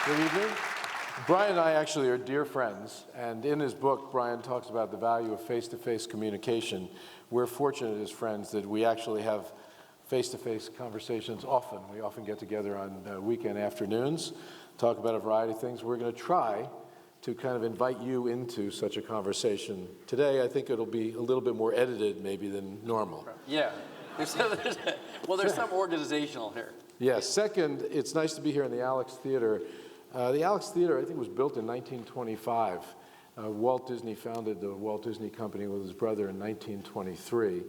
Good evening. Brian and I actually are dear friends, and in his book, Brian talks about the value of face-to-face communication. We're fortunate as friends that we actually have face-to-face conversations often. We often get together on weekend afternoons, talk about a variety of things. We're going to try to kind of invite you into such a conversation. Today, I think it'll be a little bit more edited maybe than normal. Yeah. There's some organizational here. Yeah. Second, it's nice to be here in the Alex Theater. The Alex Theater, I think, was built in 1925. Walt Disney founded the Walt Disney Company with his brother in 1923.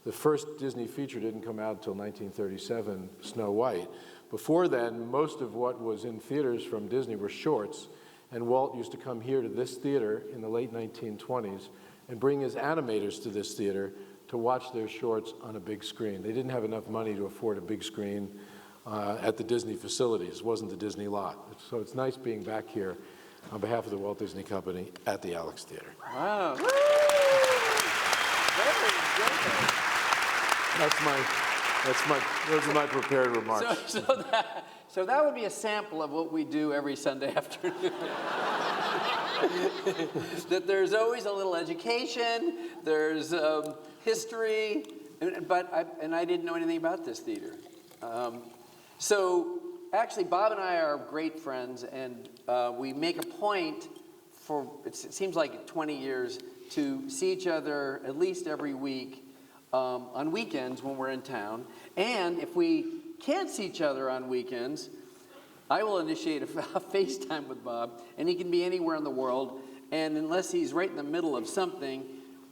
The first Disney feature didn't come out until 1937, Snow White. Before then, most of what was in theaters from Disney were shorts, and Walt used to come here to this theater in the late 1920s and bring his animators to this theater to watch their shorts on a big screen. They didn't have enough money to afford a big screen at the Disney facilities. It wasn't the Disney lot. So it's nice being back here on behalf of the Walt Disney Company at the Alex Theater. Wow. Very good. Those are my prepared remarks. So that would be a sample of what we do every Sunday afternoon. That there's always a little education, there's history, and I didn't know anything about this theater. So actually, Bob and I are great friends, and we make a point for, it seems like 20 years, to see each other at least every week on weekends when we're in town. And if we can't see each other on weekends, I will initiate a FaceTime with Bob, and he can be anywhere in the world, and unless he's right in the middle of something,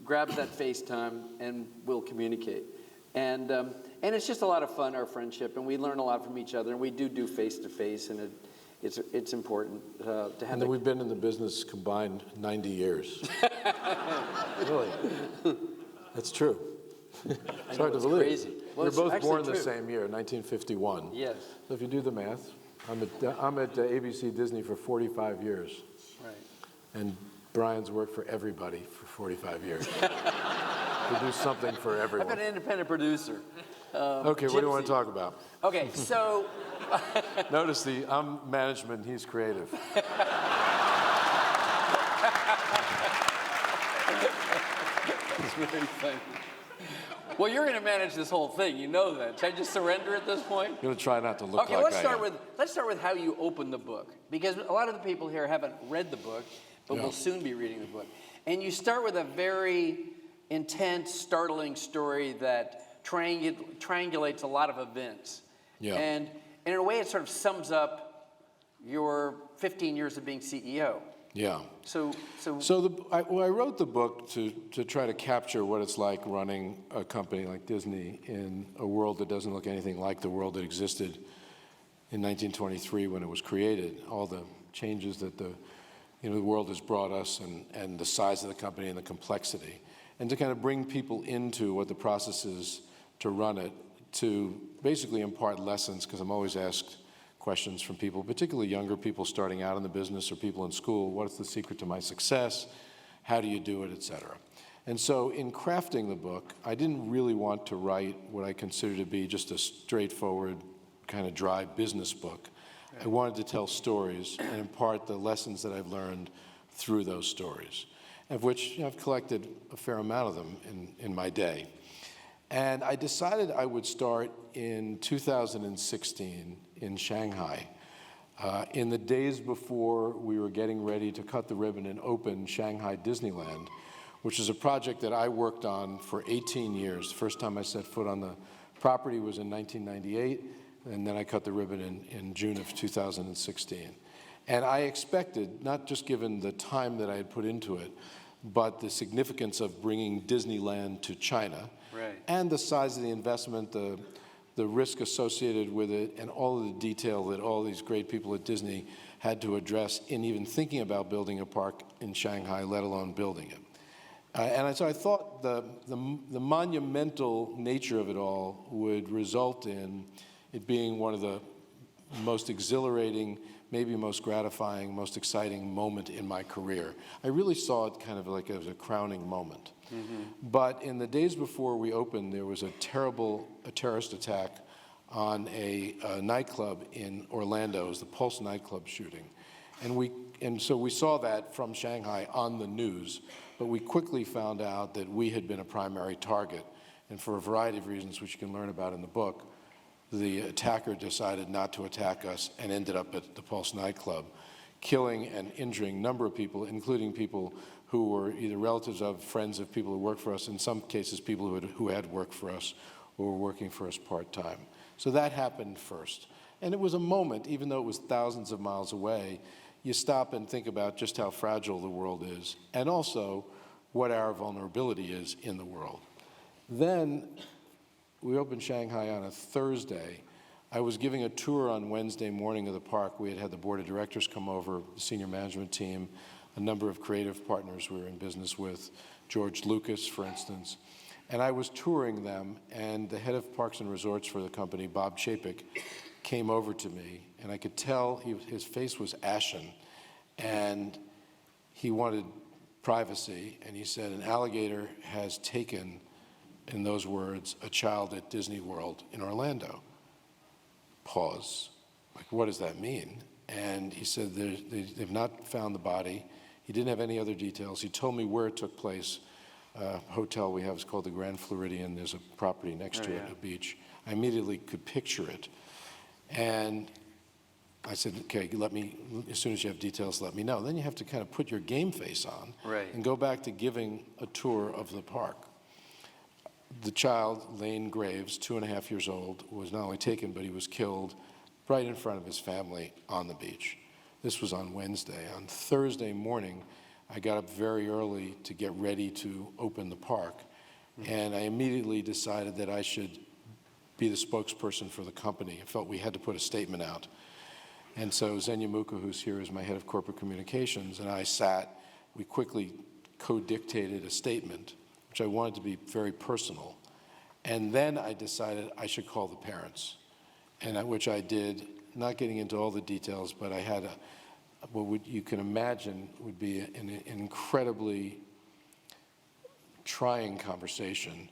grabs that FaceTime, and we'll communicate. And it's just a lot of fun, our friendship, and we learn a lot from each other, and we do face-to-face, and it's important to have. And we've been in the business combined 90 years. Really? That's true. It's hard to believe. Crazy. Well, We're both born true. the same year, 1951. Yes. So if you do the math, I'm at ABC Disney for 45 years. Right. And Brian's worked for everybody for 45 years. We do something for everyone. I've been an independent producer. Okay, what do you want to talk about? Okay, so... Notice I'm management, he's creative. It's really funny. Well, you're going to manage this whole thing. You know that. Should I just surrender at this point? I'm going to try not to look okay, like let's start with how you open the book, because a lot of the people here haven't read the book, but will soon be reading the book. And you start with a very intense, startling story that triangulates a lot of events. Yeah. And in a way, it sort of sums up your 15 years of being CEO. Yeah. I wrote the book to try to capture what it's like running a company like Disney in a world that doesn't look anything like the world that existed in 1923 when it was created. All the changes that the world has brought us, and the size of the company and the complexity, and to kind of bring people into what the process is to run it, to basically impart lessons, because I'm always asked questions from people, particularly younger people starting out in the business or people in school. What's the secret to my success? How do you do it, et cetera? And so in crafting the book, I didn't really want to write what I consider to be just a straightforward, kind of dry business book. I wanted to tell stories and impart the lessons that I've learned through those stories, of which I've collected a fair amount of them in my day. And I decided I would start in 2016 in Shanghai. In the days before we were getting ready to cut the ribbon and open Shanghai Disneyland, which is a project that I worked on for 18 years. The first time I set foot on the property was in 1998, and then I cut the ribbon in June of 2016. And I expected, not just given the time that I had put into it, but the significance of bringing Disneyland to China, and the size of the investment, the risk associated with it, and all of the detail that all these great people at Disney had to address in even thinking about building a park in Shanghai, let alone building it. So I thought the monumental nature of it all would result in it being one of the most exhilarating, maybe most gratifying, most exciting moment in my career. I really saw it kind of like as a crowning moment. Mm-hmm. But in the days before we opened, there was a terrorist attack on a nightclub in Orlando. It was the Pulse nightclub shooting. And so we saw that from Shanghai on the news, but we quickly found out that we had been a primary target. And for a variety of reasons, which you can learn about in the book, the attacker decided not to attack us and ended up at the Pulse nightclub, killing and injuring a number of people, including people who were either relatives of, friends of people who worked for us, in some cases people who had worked for us or were working for us part-time. So that happened first. And it was a moment, even though it was thousands of miles away, you stop and think about just how fragile the world is, and also what our vulnerability is in the world. Then we opened Shanghai on a Thursday. I was giving a tour on Wednesday morning of the park. We had had the board of directors come over, the senior management team, a number of creative partners we were in business with, George Lucas, for instance. And I was touring them, and the head of Parks and Resorts for the company, Bob Chapek, came over to me, and I could tell his face was ashen, and he wanted privacy, and he said, an alligator has taken, in those words, a child at Disney World in Orlando. Pause. Like, what does that mean? And he said they've not found the body. He didn't have any other details. He told me where it took place. Hotel we have is called the Grand Floridian. There's a property next to it, a beach. I immediately could picture it. And I said, okay, as soon as you have details, let me know. Then you have to kind of put your game face on and go back to giving a tour of the park. The child, Lane Graves, 2.5 years old, was not only taken, but he was killed right in front of his family on the beach. This was on Wednesday. On Thursday morning, I got up very early to get ready to open the park, and I immediately decided that I should be the spokesperson for the company. I felt we had to put a statement out. And so Zenya Muka, who's here, is my head of corporate communications, and I we quickly co-dictated a statement, which I wanted to be very personal. And then I decided I should call the parents, which I did, not getting into all the details, but I had what you can imagine would be an incredibly trying conversation.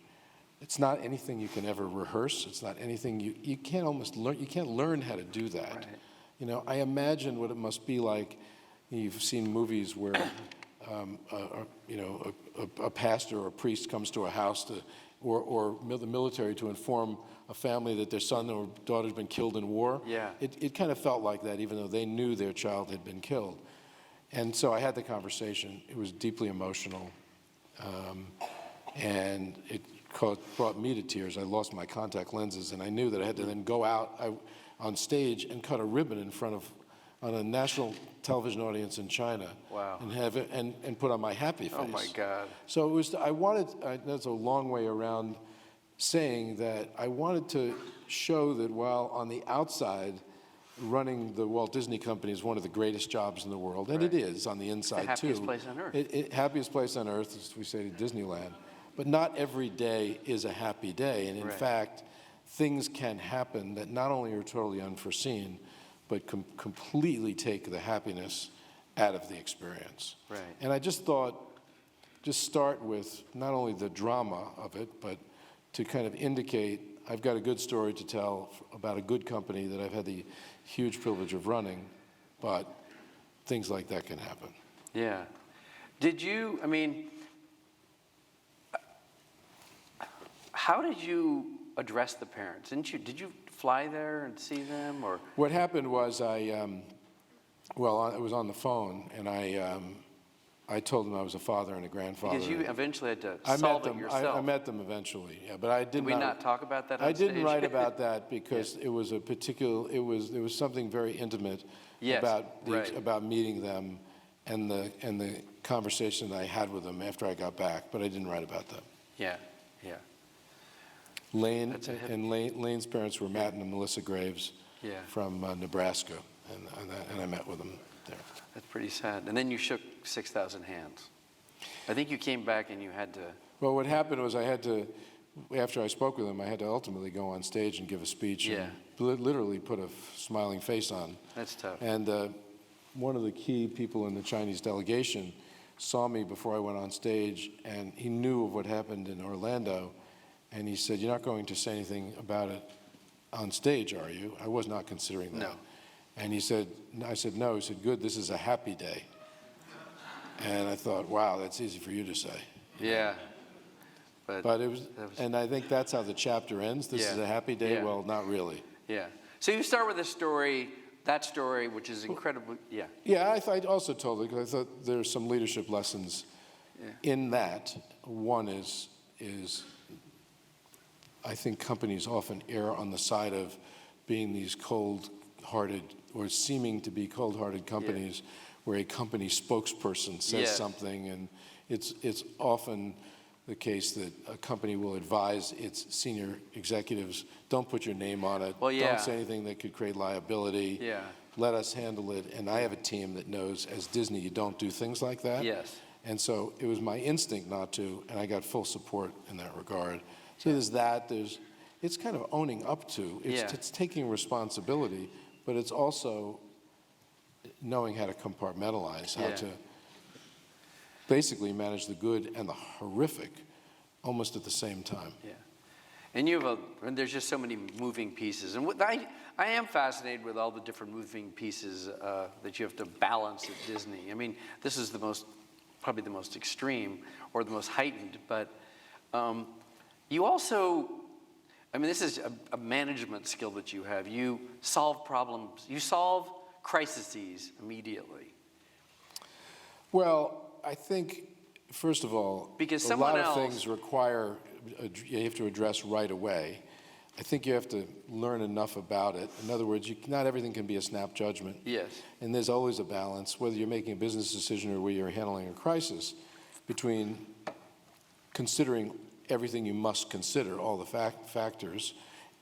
It's not anything you can ever rehearse. It's not anything you can't almost learn. You can't learn how to do that. Right. You know, I imagine what it must be like. You've seen movies where, a pastor or a priest comes to a house or the military to inform a family that their son or daughter's been killed in war. Yeah. It kind of felt like that, even though they knew their child had been killed. And so I had the conversation. It was deeply emotional, and it brought me to tears. I lost my contact lenses, and I knew that I had to then go out on stage and cut a ribbon on a national television audience in China. Wow. And have it and put on my happy face. Oh my God. So it was. That's a long way around saying that I wanted to show that while on the outside, running the Walt Disney Company is one of the greatest jobs in the world, and it is on the inside it's the happiest too. place on earth. Happiest place on earth, as we say to Disneyland. But not every day is a happy day, and in fact, things can happen that not only are totally unforeseen, but completely take the happiness out of the experience. Right. And I just thought, just start with not only the drama of it, but to kind of indicate I've got a good story to tell about a good company that I've had the huge privilege of running, but things like that can happen. Yeah. How did you address the parents? Did you fly there and see them, or? What happened was it was on the phone, and I told them I was a father and a grandfather. Because you eventually had to solve it yourself. I met them eventually, yeah, but I did Did we not talk about that on I stage? didn't write about that because it was there was something very intimate about meeting them and the conversation that I had with them after I got back, but I didn't write about that. Yeah, yeah. Lane's parents were Matt and Melissa Graves from Nebraska, and I met with them there. That's pretty sad. And then you shook 6,000 hands. I think you came back and you had to. Well, what happened was after I spoke with them, I had to ultimately go on stage and give a speech and literally put a smiling face on. That's tough. And one of the key people in the Chinese delegation saw me before I went on stage, and he knew of what happened in Orlando, and he said, "You're not going to say anything about it on stage, are you? I was not considering that. No. And I said, no. He said, good, this is a happy day. And I thought, wow, that's easy for you to say. Yeah. But it was, and I think that's how the chapter ends. This is a happy day. Yeah. Well, not really. Yeah. So you start with a story, that story, which is incredibly, Yeah, I also told it because I thought there's some leadership lessons in that. One is I think companies often err on the side of being these cold-hearted or seeming to be cold-hearted companies where a company spokesperson says something, and it's often the case that a company will advise its senior executives, don't put your name on it, don't say anything that could create liability, let us handle it. And I have a team that knows, as Disney, you don't do things like that. Yes. And so it was my instinct not to, and I got full support in that regard. So there's that, it's kind of owning up to, it's taking responsibility, but it's also knowing how to compartmentalize, how to basically manage the good and the horrific almost at the same time. Yeah. And and there's just so many moving pieces. And I am fascinated with all the different moving pieces that you have to balance at Disney. I mean, this is probably the most extreme or the most heightened, but you also, I mean, this is a management skill that you have. You solve problems, you solve crises immediately. Well, I think, first of all, because a lot of things require, you have to address right away. I think you have to learn enough about it. In other words, not everything can be a snap judgment. Yes. And there's always a balance, whether you're making a business decision or whether you're handling a crisis, between considering everything you must consider, all the factors,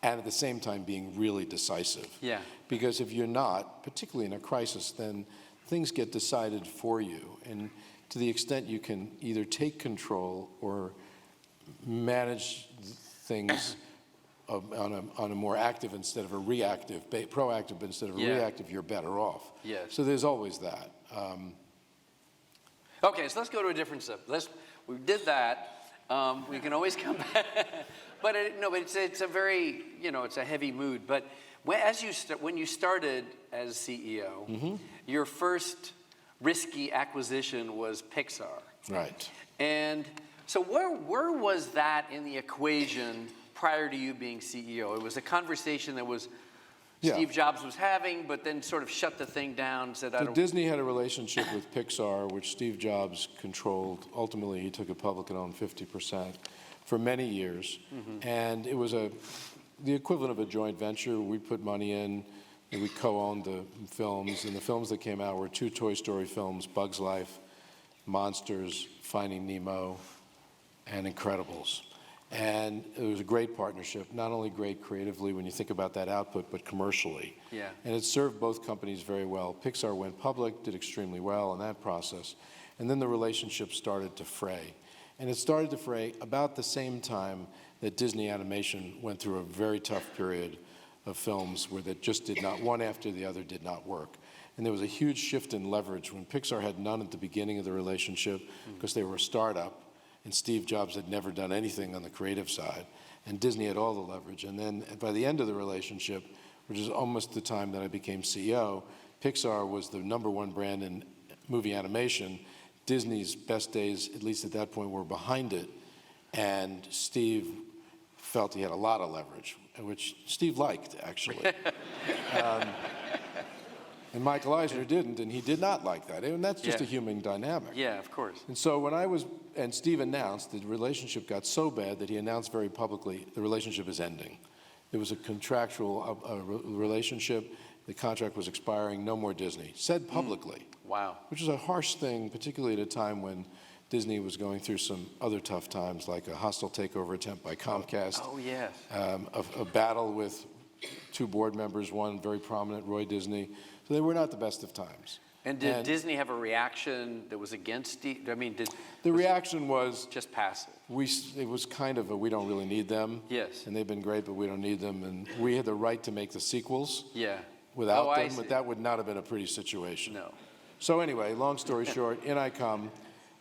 and at the same time being really decisive. Yeah. Because if you're not, particularly in a crisis, then things get decided for you. And to the extent you can either take control or manage things on a more active instead of a reactive, proactive instead of a reactive, you're better off. Yes. So there's always that. Okay, so let's go to a different subject. We did that. We can always come back. But it's a very, it's a heavy mood. But when you started as CEO, your first risky acquisition was Pixar. Right. And so where was that in the equation prior to you being CEO? It was a conversation that was Steve Jobs was having, but then sort of shut the thing down, said, I don't... Disney had a relationship with Pixar, which Steve Jobs controlled. Ultimately, he took it public and owned 50% for many years. And it was the equivalent of a joint venture. We put money in, and we co-owned the films. And the films that came out were 2 Toy Story films, Bug's Life, Monsters, Finding Nemo, and Incredibles. And it was a great partnership, not only great creatively when you think about that output, but commercially. Yeah. And it served both companies very well. Pixar went public, did extremely well in that process. And then the relationship started to fray. And it started to fray about the same time that Disney Animation went through a very tough period of films where that just did not, one after the other did not work. And there was a huge shift in leverage when Pixar had none at the beginning of the relationship because they were a startup. And Steve Jobs had never done anything on the creative side. And Disney had all the leverage. And then by the end of the relationship, which is almost the time that I became CEO, Pixar was the #1 brand in movie animation. Disney's best days, at least at that point, were behind it. And Steve felt he had a lot of leverage, which Steve liked, actually. And Michael Eisner didn't, and he did not like that. And that's just a human dynamic. Yeah, of course. And so and Steve announced the relationship got so bad that he announced very publicly, the relationship is ending. It was a contractual relationship. The contract was expiring, no more Disney. Said publicly. Wow. Which is a harsh thing, particularly at a time when Disney was going through some other tough times, like a hostile takeover attempt by Comcast. Oh, yes. A battle with 2 board members, one very prominent, Roy Disney. So they were not the best of times. And did Disney have a reaction that was against Steve? I mean, the reaction was just passive. It was kind of we don't really need them. Yes. And they've been great, but we don't need them. And we had the right to make the sequels. Yeah. Without them, but that would not have been a pretty situation. No. So anyway, long story short, in I come.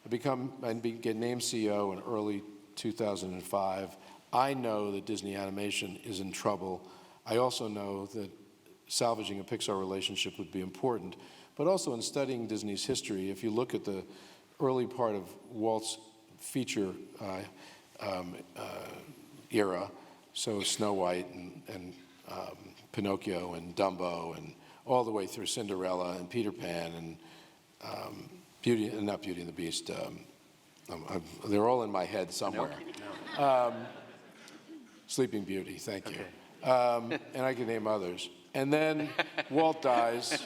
I get named CEO in early 2005. I know that Disney Animation is in trouble. I also know that salvaging a Pixar relationship would be important. But also in studying Disney's history, if you look at the early part of Walt's feature era, so Snow White and Pinocchio and Dumbo and all the way through Cinderella and Peter Pan and not Beauty and the Beast. They're all in my head somewhere. Sleeping Beauty, thank you. And I can name others. And then Walt dies.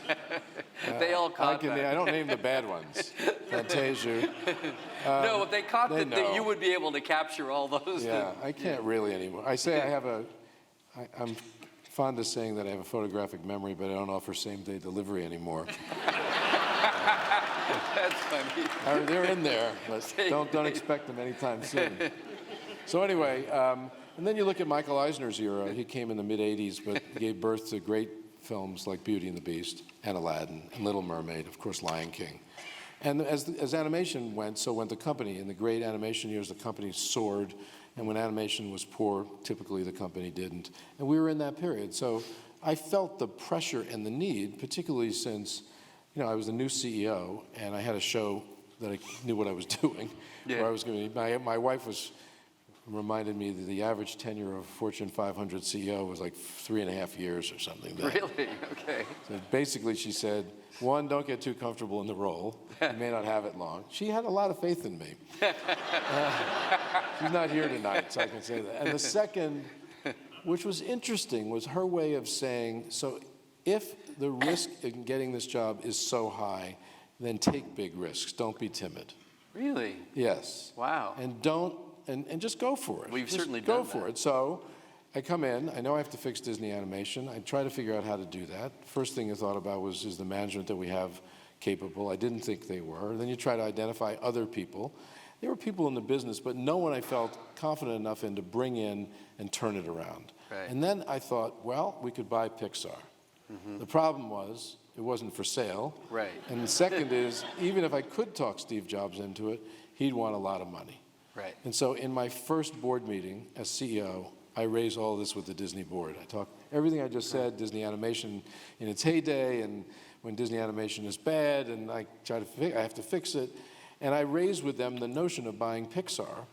They all caught that. I don't name the bad ones. Fantasia. No, but they caught they that you would be able to capture all those. Yeah, I can't really anymore. I'm fond of saying that I have a photographic memory, but I don't offer same-day delivery anymore. That's funny. They're in there, but don't expect them anytime soon. So anyway, and then you look at Michael Eisner's era. He came in the mid-'80s, but gave birth to great films like Beauty and the Beast and Aladdin and Little Mermaid, of course, Lion King. And as animation went, so went the company. In the great animation years, the company soared, and when animation was poor, typically the company didn't. And we were in that period. So I felt the pressure and the need, particularly since, I was the new CEO, and I had a show that I knew what I was doing. Where I was going to be. My wife reminded me that the average tenure of a Fortune 500 CEO was like 3.5 years or something. Really? Okay. So basically she said, one, don't get too comfortable in the role. You may not have it long. She had a lot of faith in me. She's not here tonight, so I can say that. And the second, which was interesting, was her way of saying, so if the risk in getting this job is so high, then take big risks. Don't be timid. Really? Yes. Wow. And just go for it. We've certainly go done for that. it. So I come in. I know I have to fix Disney animation. I try to figure out how to do that. First thing I thought about was, is the management that we have capable? I didn't think they were. Then you try to identify other people. There were people in the business, but no one I felt confident enough in to bring in and turn it around. Right. And then I thought, well, we could buy Pixar. Mm-hmm. The problem was it wasn't for sale. Right. And the second is, even if I could talk Steve Jobs into it, he'd want a lot of money. Right. And so in my first board meeting as CEO, I raised all this with the Disney board. I talked everything I just said, Disney animation in its heyday, and when Disney animation is bad, and I have to fix it. And I raised with them the notion of buying Pixar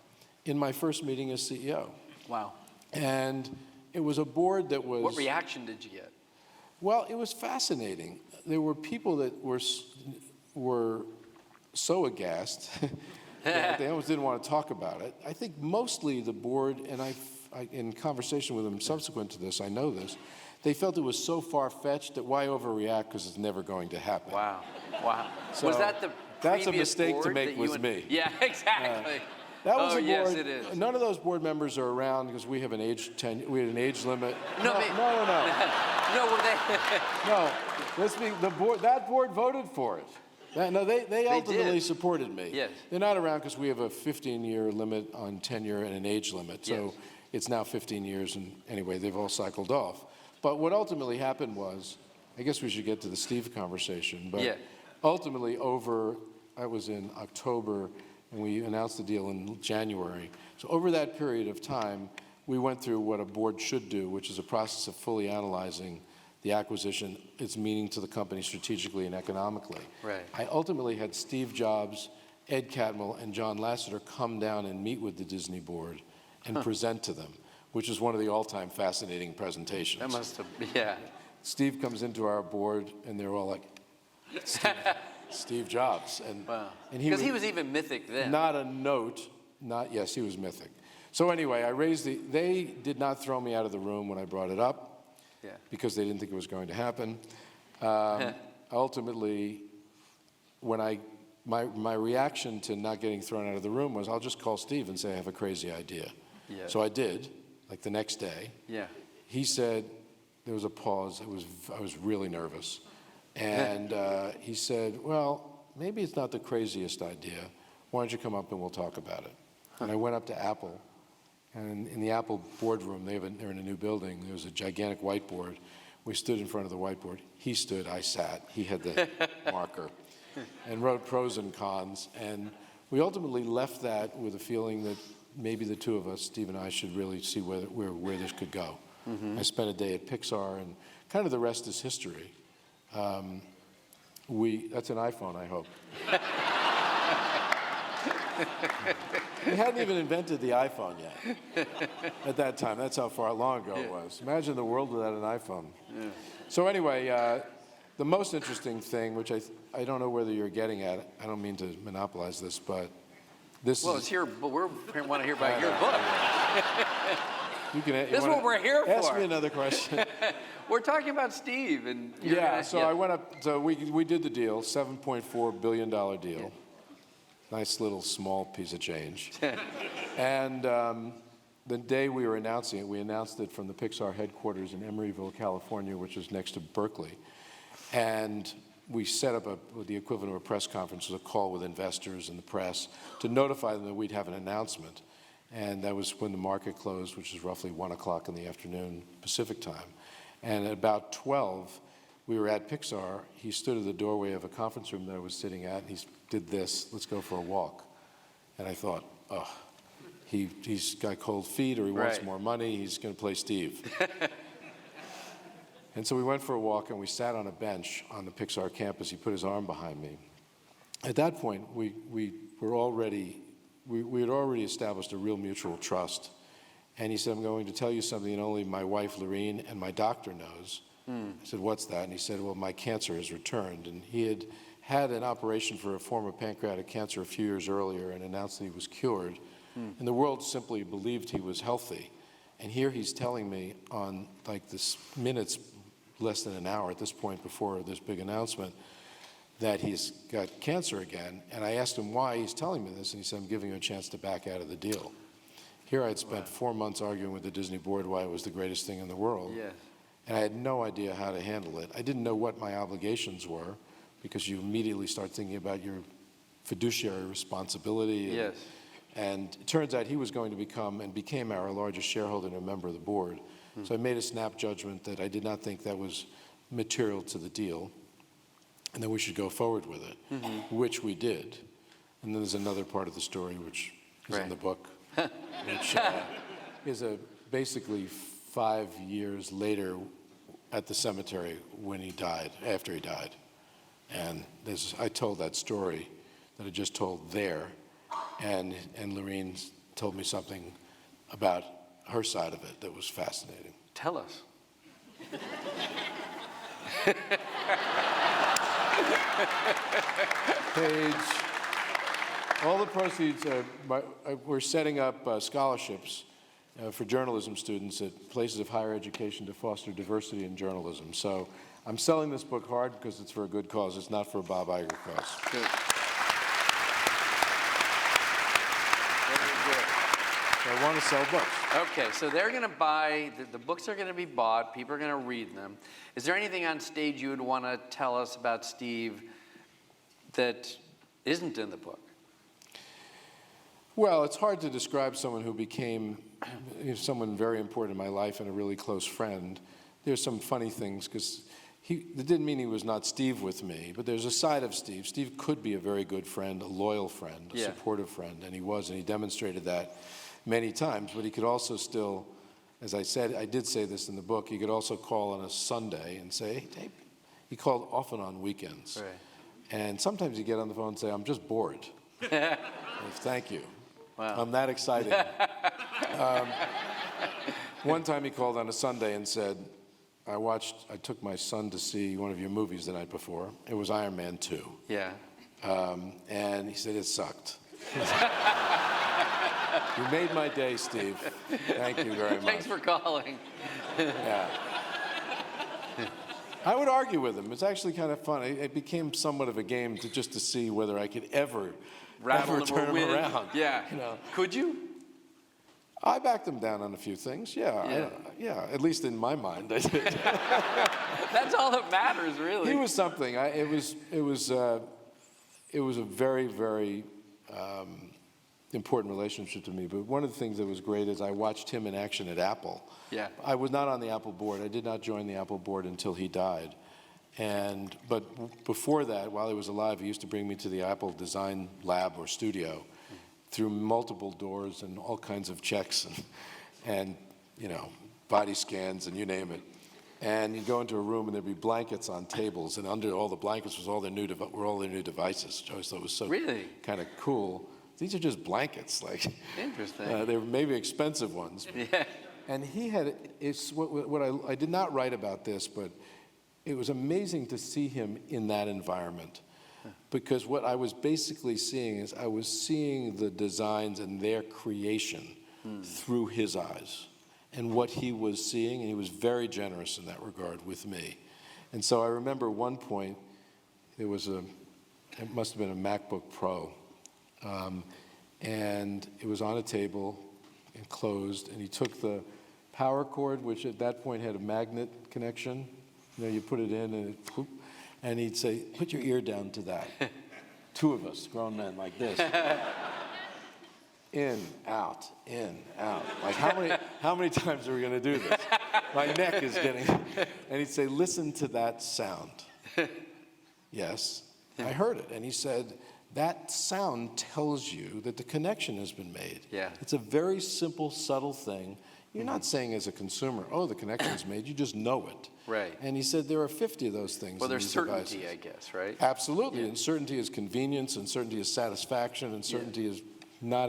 in my first meeting as CEO. Wow. And it was a board that was... What reaction did you get? Well, it was fascinating. There were people that were so aghast that they almost didn't want to talk about it. I think mostly the board, and I, in conversation with them subsequent to this, I know this, they felt it was so far-fetched that why overreact because it's never going to happen. Wow. Wow. So was that the that's a previous mistake to board make that with me. Yeah, exactly. That was a board. Yes, it is. None of those board members are around because we have we had an age limit. No. No, were they? No, that board voted for it. They ultimately did. supported me. Yes. They're not around because we have a 15-year limit on tenure and an age limit. So Yes. it's now 15 years, and anyway, they've all cycled off. But what ultimately happened was, I guess we should get to the Steve conversation, but ultimately I was in October, and we announced the deal in January. So over that period of time, we went through what a board should do, which is a process of fully analyzing the acquisition, its meaning to the company strategically and economically. Right. I ultimately had Steve Jobs, Ed Catmull, and John Lasseter come down and meet with the Disney board and present to them, which is one of the all-time fascinating presentations. That must have, yeah. Steve comes into our board, and they're all like, Steve Jobs. Wow. Because he was even mythic then. Not a note, yes, he was mythic. So anyway, they did not throw me out of the room when I brought it up. Yeah. Because they didn't think it was going to happen. Ultimately, when my reaction to not getting thrown out of the room was, I'll just call Steve and say I have a crazy idea. Yeah. So I did, like the next day. Yeah. He said, there was a pause. I was really nervous. And he said, well, maybe it's not the craziest idea. Why don't you come up and we'll talk about it? And I went up to Apple. And in the Apple boardroom, they're in a new building. There was a gigantic whiteboard. We stood in front of the whiteboard. He stood, I sat. He had the marker and wrote pros and cons. And we ultimately left that with a feeling that maybe the two of us, Steve and I, should really see where this could go. I spent a day at Pixar, and kind of the rest is history. That's an iPhone, I hope. We hadn't even invented the iPhone yet at that time. That's how far long ago it was. Imagine the world without an iPhone. Yeah. So anyway, the most interesting thing, which I don't know whether you're getting at, I don't mean to monopolize this, but this Well, is... it's here, but we want to hear about your book. This is what we're here for. Ask me another question. We're talking about Steve, and I went up. So we did the deal, $7.4 billion deal. Yeah. Nice little small piece of change. And the day we were announcing it, we announced it from the Pixar headquarters in Emeryville, California, which is next to Berkeley. And we set up the equivalent of a press conference, a call with investors and the press to notify them that we'd have an announcement. And that was when the market closed, which is roughly 1 o'clock in the afternoon Pacific time. And at about 12, we were at Pixar. He stood at the doorway of a conference room that I was sitting at, and he did this: "Let's go for a walk." And I thought, oh, he's got cold feet, or he wants more money. He's going to play Steve. And so we went for a walk, and we sat on a bench on the Pixar campus. He put his arm behind me. At that point, we had already established a real mutual trust. And he said, "I'm going to tell you something that only my wife, Lorene, and my doctor knows." I said, "What's that?" And he said, "Well, my cancer has returned." And he had an operation for a form of pancreatic cancer a few years earlier and announced that he was cured. And the world simply believed he was healthy. And here he's telling me on like this minutes, less than an hour at this point before this big announcement, that he's got cancer again. And I asked him why he's telling me this, and he said, "I'm giving you a chance to back out of the deal." Here I had spent 4 months arguing with the Disney board why it was the greatest thing in the world. Yes. And I had no idea how to handle it. I didn't know what my obligations were, because you immediately start thinking about your fiduciary responsibility. Yes. And it turns out he was going to became our largest shareholder and a member of the board. So I made a snap judgment that I did not think that was material to the deal, and that we should go forward with it, which we did. And then there's another part of the story which is in the book, which is basically 5 years later at the cemetery when he died, after he died. And I told that story that I just told there, and Lorene told me something about her side of it that was fascinating. Tell us. All the proceeds we're setting up scholarships for journalism students at places of higher education to foster diversity in journalism. So I'm selling this book hard because it's for a good cause. It's not for a Bob Iger cause. Good. Very good. So I want to sell books. Okay, so they're going to buy, the books are going to be bought, people are going to read them. Is there anything on stage you would want to tell us about Steve that isn't in the book? Well, it's hard to describe someone who became someone very important in my life and a really close friend. There's some funny things, because that didn't mean he was not Steve with me, but there's a side of Steve. Steve could be a very good friend, a loyal friend, a supportive friend, and he was, and he demonstrated that many times. But he could also still, as I said, I did say this in the book, he could also call on a Sunday and say, hey, he called often on weekends. Right. And sometimes he'd get on the phone and say, "I'm just bored." Thank you. Wow. I'm that exciting. One time he called on a Sunday and said, I took my son to see one of your movies the night before. It was Iron Man 2. Yeah. And he said, "It sucked." You made my day, Steve. Thank you very much. Thanks for calling. Yeah. I would argue with him. It's actually kind of fun. It became somewhat of a game to see whether I could ever turn him around. Yeah. Could you? I backed him down on a few things. Yeah. At least in my mind, I did. That's all that matters, really. He was something. It was a very, very important relationship to me. But one of the things that was great is I watched him in action at Apple. Yeah. I was not on the Apple board. I did not join the Apple board until he died. But before that, while he was alive, he used to bring me to the Apple design lab or studio through multiple doors and all kinds of checks, and body scans, and you name it. And you'd go into a room, and there'd be blankets on tables, and under all the blankets were all their new devices, which I always thought was so Really? kind of cool. These are just blankets, like Interesting. they were maybe expensive ones. Yeah. And he had, it's what I did not write about this, but it was amazing to see him in that environment. Because what I was basically seeing is I was seeing the designs and their creation through his eyes and what he was seeing, and he was very generous in that regard with me. And so I remember one point, it must have been a MacBook Pro, and it was on a table and closed, and he took the power cord, which at that point had a magnet connection. You know, you put it in and it, whoop, and he'd say, put your ear down to that. Two of us, grown men, like this. In, out, in, out. Like, how many times are we going to do this? My neck is getting... And he'd say, listen to that sound. Yes, I heard it. And he said, that sound tells you that the connection has been made. Yeah. It's a very simple, subtle thing. You're not saying as a consumer, oh, the connection's made. You just know it. Right. And he said there are 50 of those things. Well, in there's these certainty, devices. I guess, right? Absolutely. And certainty is convenience, and certainty is satisfaction, and certainty is not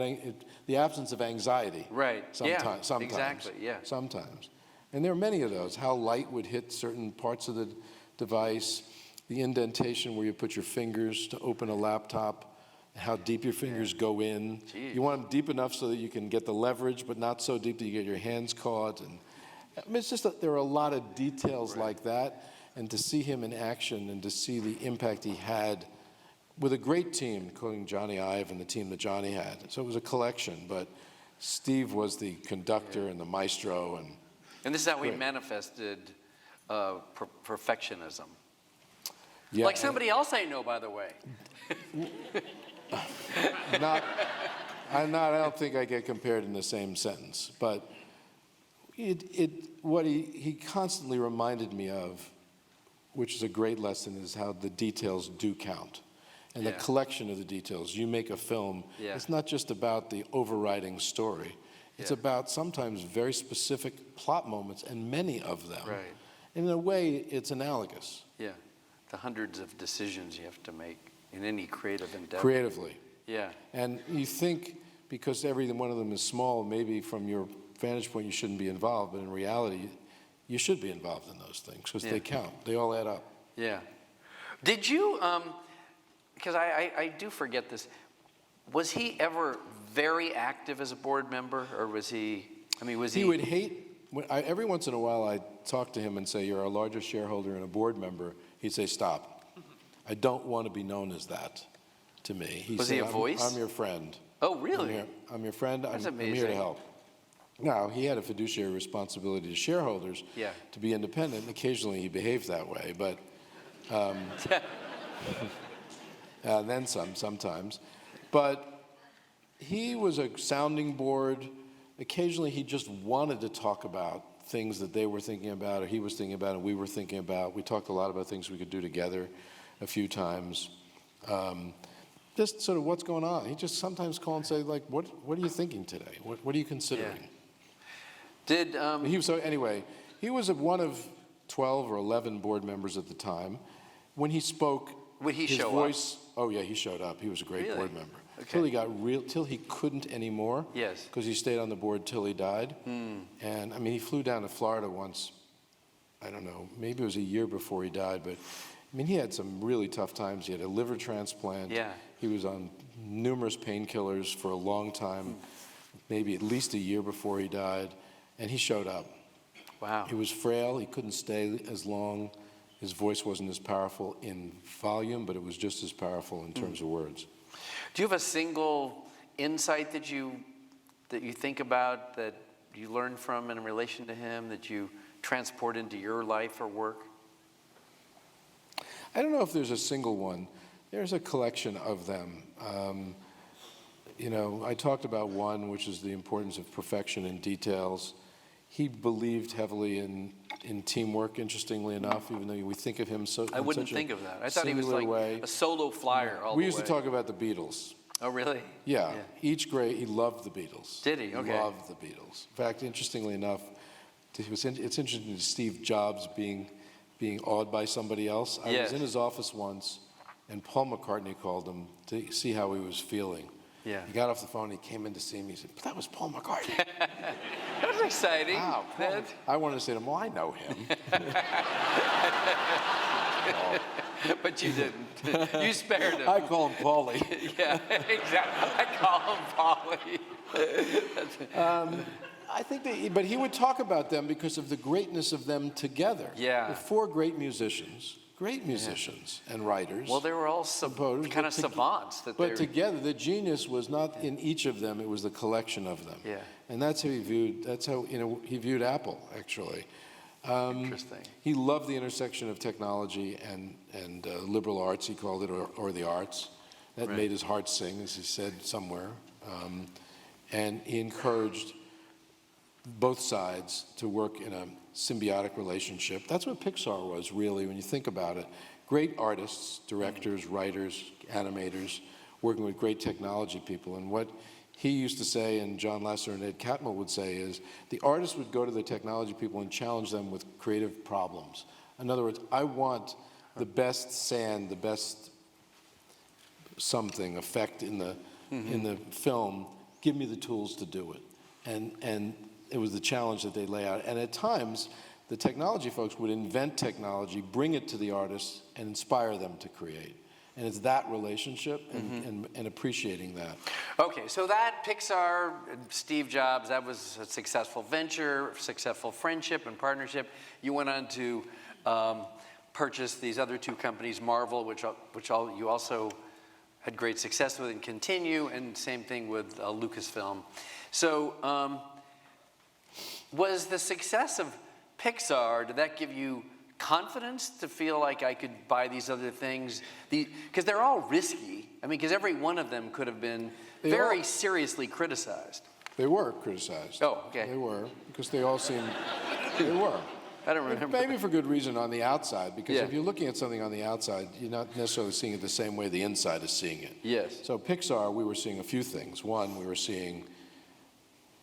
the absence of anxiety. Right. Sometimes. Exactly. Yeah. Sometimes. And there are many of those. How light would hit certain parts of the device, the indentation where you put your fingers to open a laptop, how deep your fingers go in. Jeez. You want them deep enough so that you can get the leverage, but not so deep that you get your hands caught. And I mean, it's just that there are a lot of details like that. And to see him in action and to see the impact he had with a great team, including Johnny Ive and the team that Johnny had. So it was a collection, but Steve was the conductor and the maestro. And this is how we manifested perfectionism. Yeah, Like somebody else I know, by the way. I don't think I get compared in the same sentence, but what he constantly reminded me of, which is a great lesson, is how the details do count. And the collection of the details. You make a film, it's not just about the overriding story. It's about sometimes very specific plot moments, and many of them. Right. In a way, it's analogous. Yeah. The hundreds of decisions you have to make in any creative endeavor. Creatively. Yeah. And you think, because every one of them is small, maybe from your vantage point you shouldn't be involved, but in reality, you should be involved in those things, because they count. They all add up. Yeah. Did you, because I do forget this, was he ever very active as a board member, or was he, He would hate, every once in a while I'd talk to him and say, you're our largest shareholder and a board member. He'd say, stop. I don't want to be known as that to me. He was said, he a voice? I'm your friend. Oh, really? I'm your friend. That's I'm amazing. here to help. Now, he had a fiduciary responsibility to shareholders to be independent, and occasionally he behaved that way, but then sometimes. But he was a sounding board. Occasionally he just wanted to talk about things that they were thinking about, or he was thinking about, and we were thinking about. We talked a lot about things we could do together a few times. Just sort of what's going on. He just sometimes call and say, like, what are you thinking today? What are you considering? Did Anyway, he was one of 12 or 11 board members at the time. When he spoke, would he his show voice, up? Oh yeah, he showed up. He was a great board member. Okay. Till he couldn't anymore. Yes. Because he stayed on the board till he died. And he flew down to Florida once. I don't know, maybe it was a year before he died, but he had some really tough times. He had a liver transplant. Yeah. He was on numerous painkillers for a long time, maybe at least a year before he died, and he showed up. Wow. He was frail. He couldn't stay as long. His voice wasn't as powerful in volume, but it was just as powerful in terms of words. Do you have a single insight that you think about, that you learned from in relation to him, that you transport into your life or work? I don't know if there's a single one. There's a collection of them. I talked about one, which is the importance of perfection in details. He believed heavily in teamwork, interestingly enough, even though we think of him I wouldn't think of that. I thought he was like a solo flyer all the way. We used to talk about the Beatles. Oh, really? Yeah. He loved the Beatles. Did he? Okay. He loved the Beatles. In fact, interestingly enough, it's interesting to Steve Jobs being awed by somebody else. I Yes. was in his office once, and Paul McCartney called him to see how he was feeling. Yeah. He got off the phone, he came in to see me, he said, "But that was Paul McCartney." That was exciting. Wow, Paul. I wanted to say to him, "Well, I know him." But you didn't. You spared him. I call him Paulie. Yeah, exactly. I call him Polly. I think but he would talk about them because of the greatness of them together. Yeah. They're four great musicians and writers. Well, they were all composers, kind of savants. But together, the genius was not in each of them; it was the collection of them. Yeah. And that's how he viewed. That's how he viewed Apple, actually. Interesting. He loved the intersection of technology and liberal arts. He called it, or the arts. That Right. made his heart sing, as he said somewhere. And he encouraged both sides to work in a symbiotic relationship. That's what Pixar was, really, when you think about it. Great artists, directors, writers, animators, working with great technology people. And what he used to say, and John Lasseter and Ed Catmull would say, is the artists would go to the technology people and challenge them with creative problems. In other words, I want the best sand, the best something effect in the film. Give me the tools to do it. And it was the challenge that they lay out. And at times, the technology folks would invent technology, bring it to the artists, and inspire them to create. And it's that relationship and appreciating that. Okay, so that Pixar, Steve Jobs, that was a successful venture, successful friendship and partnership. You went on to purchase these other two companies, Marvel, which you also had great success with and continue, and same thing with Lucasfilm. So was the success of Pixar, did that give you confidence to feel like I could buy these other things? Because they're all risky. I mean, because every one of them could have been very seriously criticized. They were criticized. Oh, okay. They were, because they all seemed, they were. I don't remember. Maybe for good reason on the outside, because if you're looking at something on the outside, you're not necessarily seeing it the same way the inside is seeing it. Yes. So Pixar, we were seeing a few things. One, we were seeing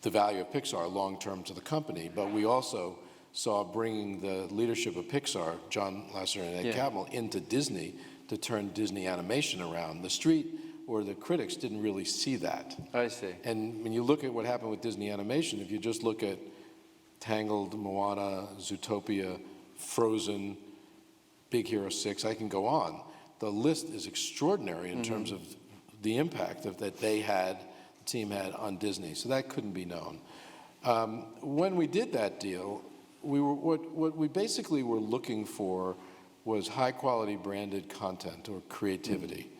the value of Pixar long-term to the company, but we also saw bringing the leadership of Pixar, John Lasseter and Ed Catmull, into Disney to turn Disney animation around. The street or the critics didn't really see that. I see. And when you look at what happened with Disney animation, if you just look at Tangled, Moana, Zootopia, Frozen, Big Hero 6, I can go on. The list is extraordinary in terms of the impact that the team had on Disney. So that couldn't be known. When we did that deal, what we basically were looking for was high-quality branded content or creativity.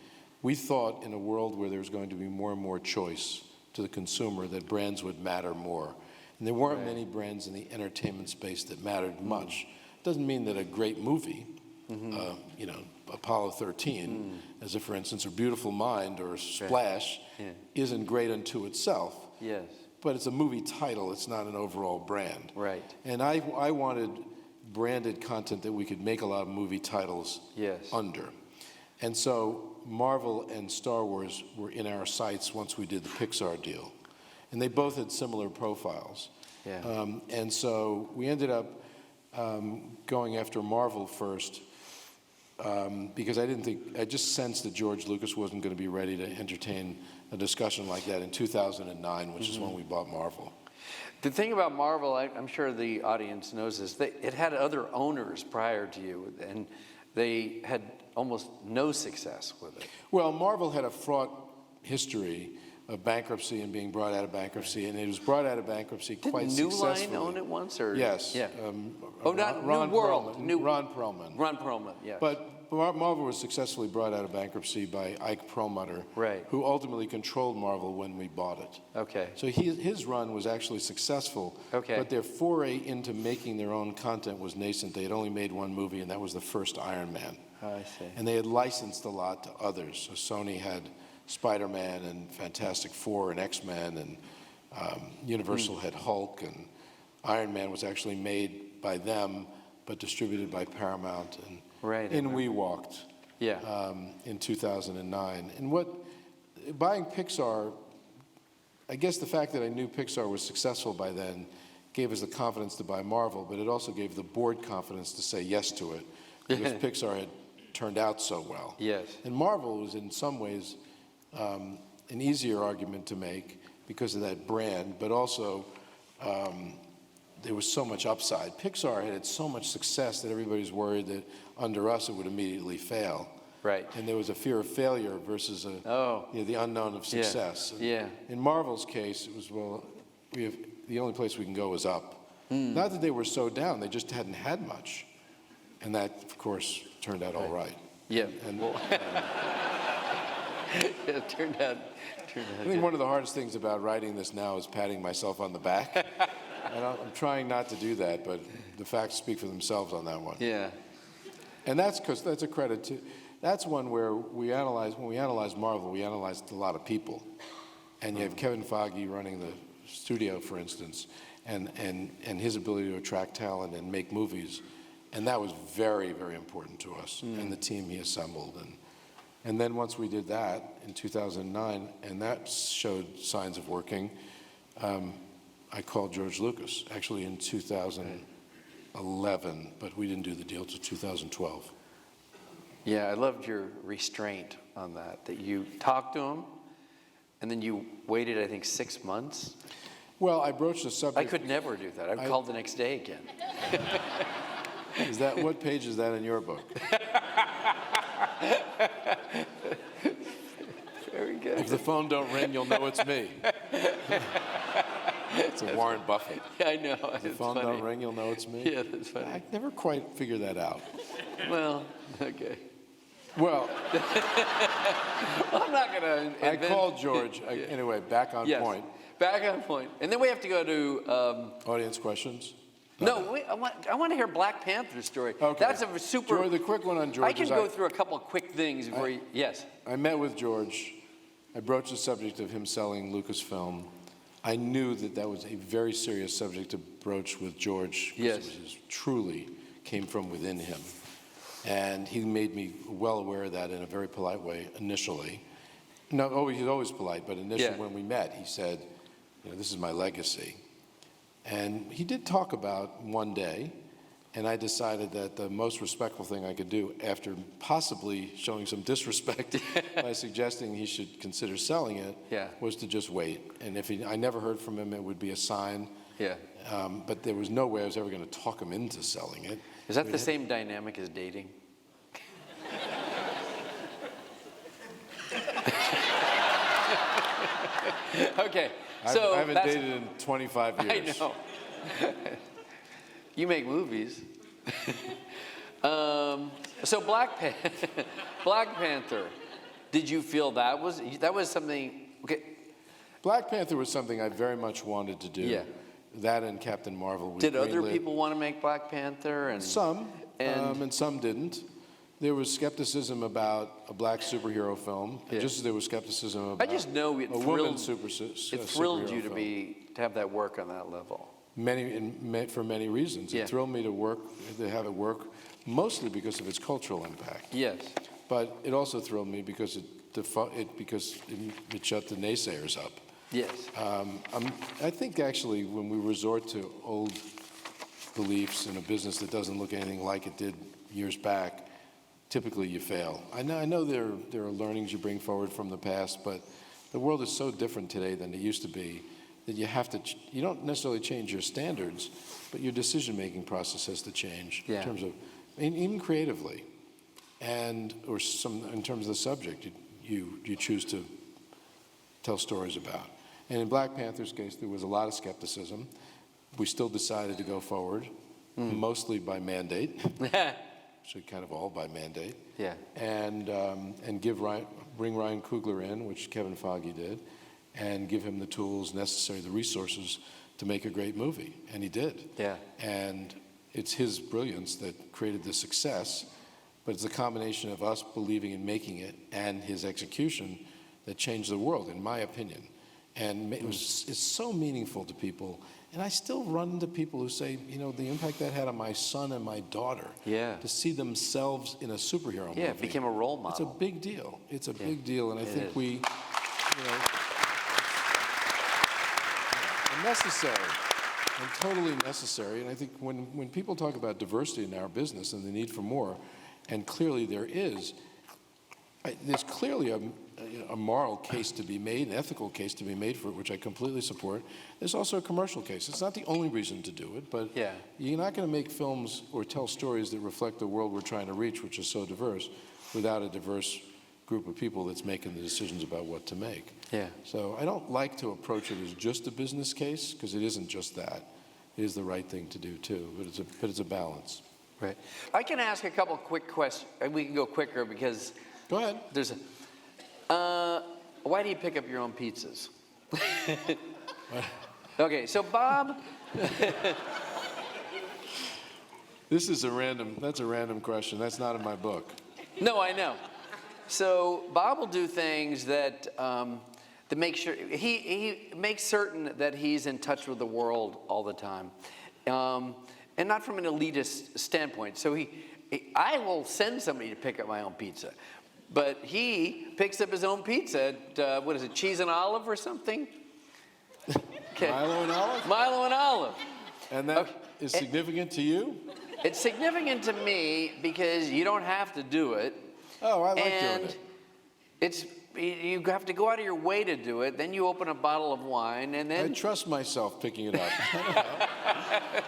We thought in a world where there was going to be more and more choice to the consumer that brands would matter more. And there weren't many brands in the entertainment space that mattered much. Doesn't mean that a great movie, Apollo 13, as a for instance, or Beautiful Mind or Splash, isn't great unto itself. Yes. But it's a movie title, it's not an overall brand. Right. And I wanted branded content that we could make a lot of movie titles under. And so Marvel and Star Wars were in our sights once we did the Pixar deal. And they both had similar profiles. Yeah. And so we ended up going after Marvel first because I just sensed that George Lucas wasn't going to be ready to entertain a discussion like that in 2009, which is when we bought Marvel. The thing about Marvel, I'm sure the audience knows this, it had other owners prior to you, and they had almost no success with it. Well, Marvel had a fraught history of bankruptcy and being brought out of bankruptcy, and it was brought out of bankruptcy quite successfully. Didn't New Line own it once? Or? Yes. Yeah. Ron New World. Perlman. Ron Perlman. Ron Perlman, yes. But Marvel was successfully brought out of bankruptcy by Ike Perlmutter, who ultimately controlled Marvel when we bought it. Okay. So his run was actually successful, but their foray into making their own content was nascent. They had only made one movie, and that was the first Iron Man. I see. And they had licensed a lot to others. So Sony had Spider-Man and Fantastic Four and X-Men, and Universal had Hulk, and Iron Man was actually made by them, but distributed by Paramount. And we walked in 2009. And buying Pixar, I guess the fact that I knew Pixar was successful by then gave us the confidence to buy Marvel, but it also gave the board confidence to say yes to it because Pixar had turned out so well. Yes. And Marvel was in some ways an easier argument to make because of that brand, but also there was so much upside. Pixar had so much success that everybody's worried that under us it would immediately fail. Right. And there was a fear of failure versus the unknown of success. Yeah. In Marvel's case, it was, well, the only place we can go is up. Not that they were so down, they just hadn't had much. And that, of course, turned out all right. Yeah. And, It turned out I think one of the hardest things about writing this now is patting myself on the back. And I'm trying not to do that, but the facts speak for themselves on that one. Yeah. And that's because that's a credit to, that's one where when we analyzed Marvel, we analyzed a lot of people. And you have Kevin Feige running the studio, for instance, and his ability to attract talent and make movies. And that was very, very important to us, and the team he assembled. And then once we did that in 2009, and that showed signs of working, I called George Lucas, actually in 2011, but we didn't do the deal till 2012. Yeah, I loved your restraint on that you talked to him, and then you waited, I think, 6 months. Well, I broached the subject. I could never do that. I'd call the next day again. What page is that in your book? Very good. If the phone don't ring, you'll know it's me. It's a Warren Buffett. Yeah, I know. If the phone don't ring, you'll know it's me. Yeah, that's funny. I never quite figured that out. Well, okay. Well, I'm not going to. I called George. Anyway, back on point. Back on point. And then we have to go to. Audience questions? No, wait, I want to hear Black Panther's story. Okay. That's a super. George, the quick one on George. I can go through a couple of quick things before you. Yes. I met with George. I broached the subject of him selling Lucasfilm. I knew that was a very serious subject to broach with George. Yes. It truly came from within him. And he made me well aware of that in a very polite way initially. No, he's always polite, but initially when we met, he said, this is my legacy. And he did talk about one day, and I decided that the most respectful thing I could do, after possibly showing some disrespect by suggesting he should consider selling it, was to just wait. And if I never heard from him, it would be a sign. Yeah. But there was no way I was ever going to talk him into selling it. Is that the same dynamic as dating? Okay. So I haven't dated in 25 years. I know. You make movies. So Black Panther. Did you feel that was something? Okay. Black Panther was something I very much wanted to do. Yeah. That and Captain Marvel. Did other people want to make Black Panther? And some, and some didn't. There was skepticism about a black superhero film, just as there was skepticism about a woman superhero. It thrilled you to have that work on that level. For many reasons. It thrilled me to have it work, mostly because of its cultural impact. Yes. But it also thrilled me because it shut the naysayers up. Yes. I think actually when we resort to old beliefs in a business that doesn't look anything like it did years back, typically you fail. I know there are learnings you bring forward from the past, but the world is so different today than it used to be that you don't necessarily change your standards, but your decision-making process has to change in terms of, even creatively, in terms of the subject you choose to tell stories about. And in Black Panther's case, there was a lot of skepticism. We still decided to go forward, mostly by mandate. Actually, kind of all by mandate. Yeah. And bring Ryan Coogler in, which Kevin Feige did, and give him the tools necessary, the resources to make a great movie, and he did. Yeah. And it's his brilliance that created the success, but it's a combination of us believing in making it and his execution that changed the world, in my opinion. And it's so meaningful to people. And I still run into people who say, the impact that had on my son and my daughter. Yeah. To see themselves in a superhero movie. Yeah, it became a role model. It's a big deal. It's a big deal. And I think necessary. and totally necessary. And I think when people talk about diversity in our business and the need for more, and clearly there is, there's clearly a moral case to be made, an ethical case to be made for it, which I completely support. There's also a commercial case. It's not the only reason to do it, but you're not going to make films or tell stories that reflect the world we're trying to reach, which is so diverse, without a diverse group of people that's making the decisions about what to make. So I don't like to approach it as just a business case, because it isn't just that. It is the right thing to do too, but it's a balance. Right. I can ask a couple quick questions. We can go quicker because Go ahead. there's why do you pick up your own pizzas? Okay, so Bob. That's a random question. That's not in my book. No, I know. So Bob will do things that make sure he makes certain that he's in touch with the world all the time, and not from an elitist standpoint. So I will send somebody to pick up my own pizza, but he picks up his own pizza at what is it, Cheese and Olive or something? Okay. Milo and Olive? Milo and Olive. And that is significant to you? It's significant to me because you don't have to do it. Oh, I like doing it. You have to go out of your way to do it. Then you open a bottle of wine, and then I trust myself picking it up.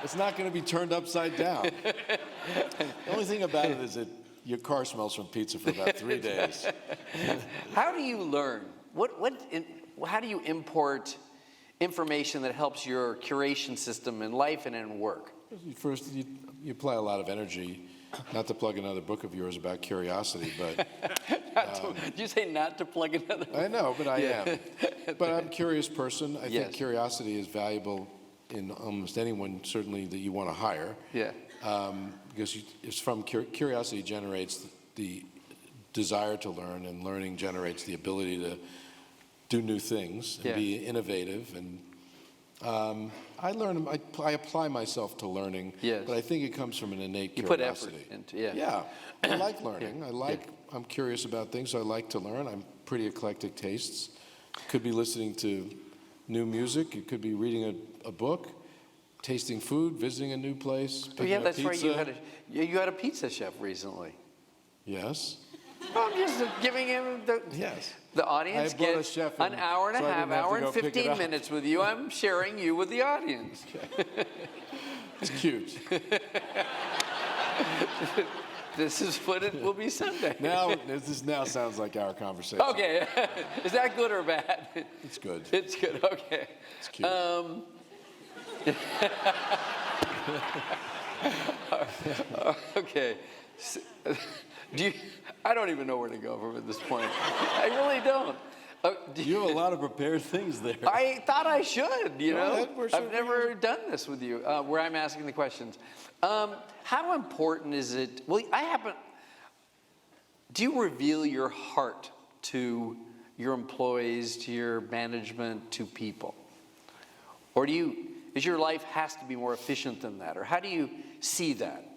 It's not going to be turned upside down. The only thing about it is that your car smells from pizza for about 3 days. How do you learn? How do you import information that helps your curation system in life and in work? First, you apply a lot of energy. Not to plug another book of yours about curiosity, but... Did you say not to plug another? I know, but I am. But I'm a curious person. I Yes. think curiosity is valuable in almost anyone, certainly, that you want to hire. Because it's from curiosity generates the desire to learn, and learning generates the ability to do new things and be innovative. And I apply myself to learning, but I think it comes from an innate curiosity. You put effort into Yeah, I like learning. I'm curious about things, so I like to learn. I'm pretty eclectic tastes. Could be listening to new music. It could be reading a book, tasting food, visiting a new place, picking up that's pizza. right. You had a pizza chef recently. Yes. I'm just giving him the audience I brought a gets chef an in, hour and so a I half, didn't have to hour and go pick it 15 up. minutes with you. I'm sharing you with the audience. It's cute. This is what it will be Sunday. This now sounds like our conversation. Okay. Is that good or bad? It's good. It's good. Okay. It's cute. Okay. I don't even know where to go from at this point. I really don't. You have a lot of prepared things there. I thought I should, you know. ahead, I've never done this with you, where I'm asking the questions. How important is it? Well, do you reveal your heart to your employees, to your management, to people? Or is your life has to be more efficient than that? Or how do you see that?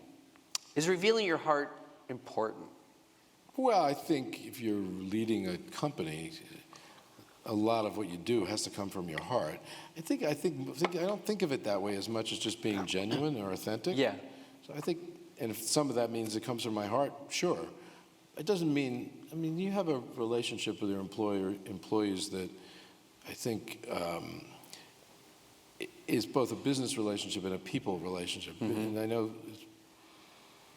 Is revealing your heart important? Well, I think if you're leading a company, a lot of what you do has to come from your heart. I don't think of it that way as much as just being genuine or authentic. Yeah. So I think, and if some of that means it comes from my heart, sure. It doesn't mean, you have a relationship with your employees that I think is both a business relationship and a people relationship. And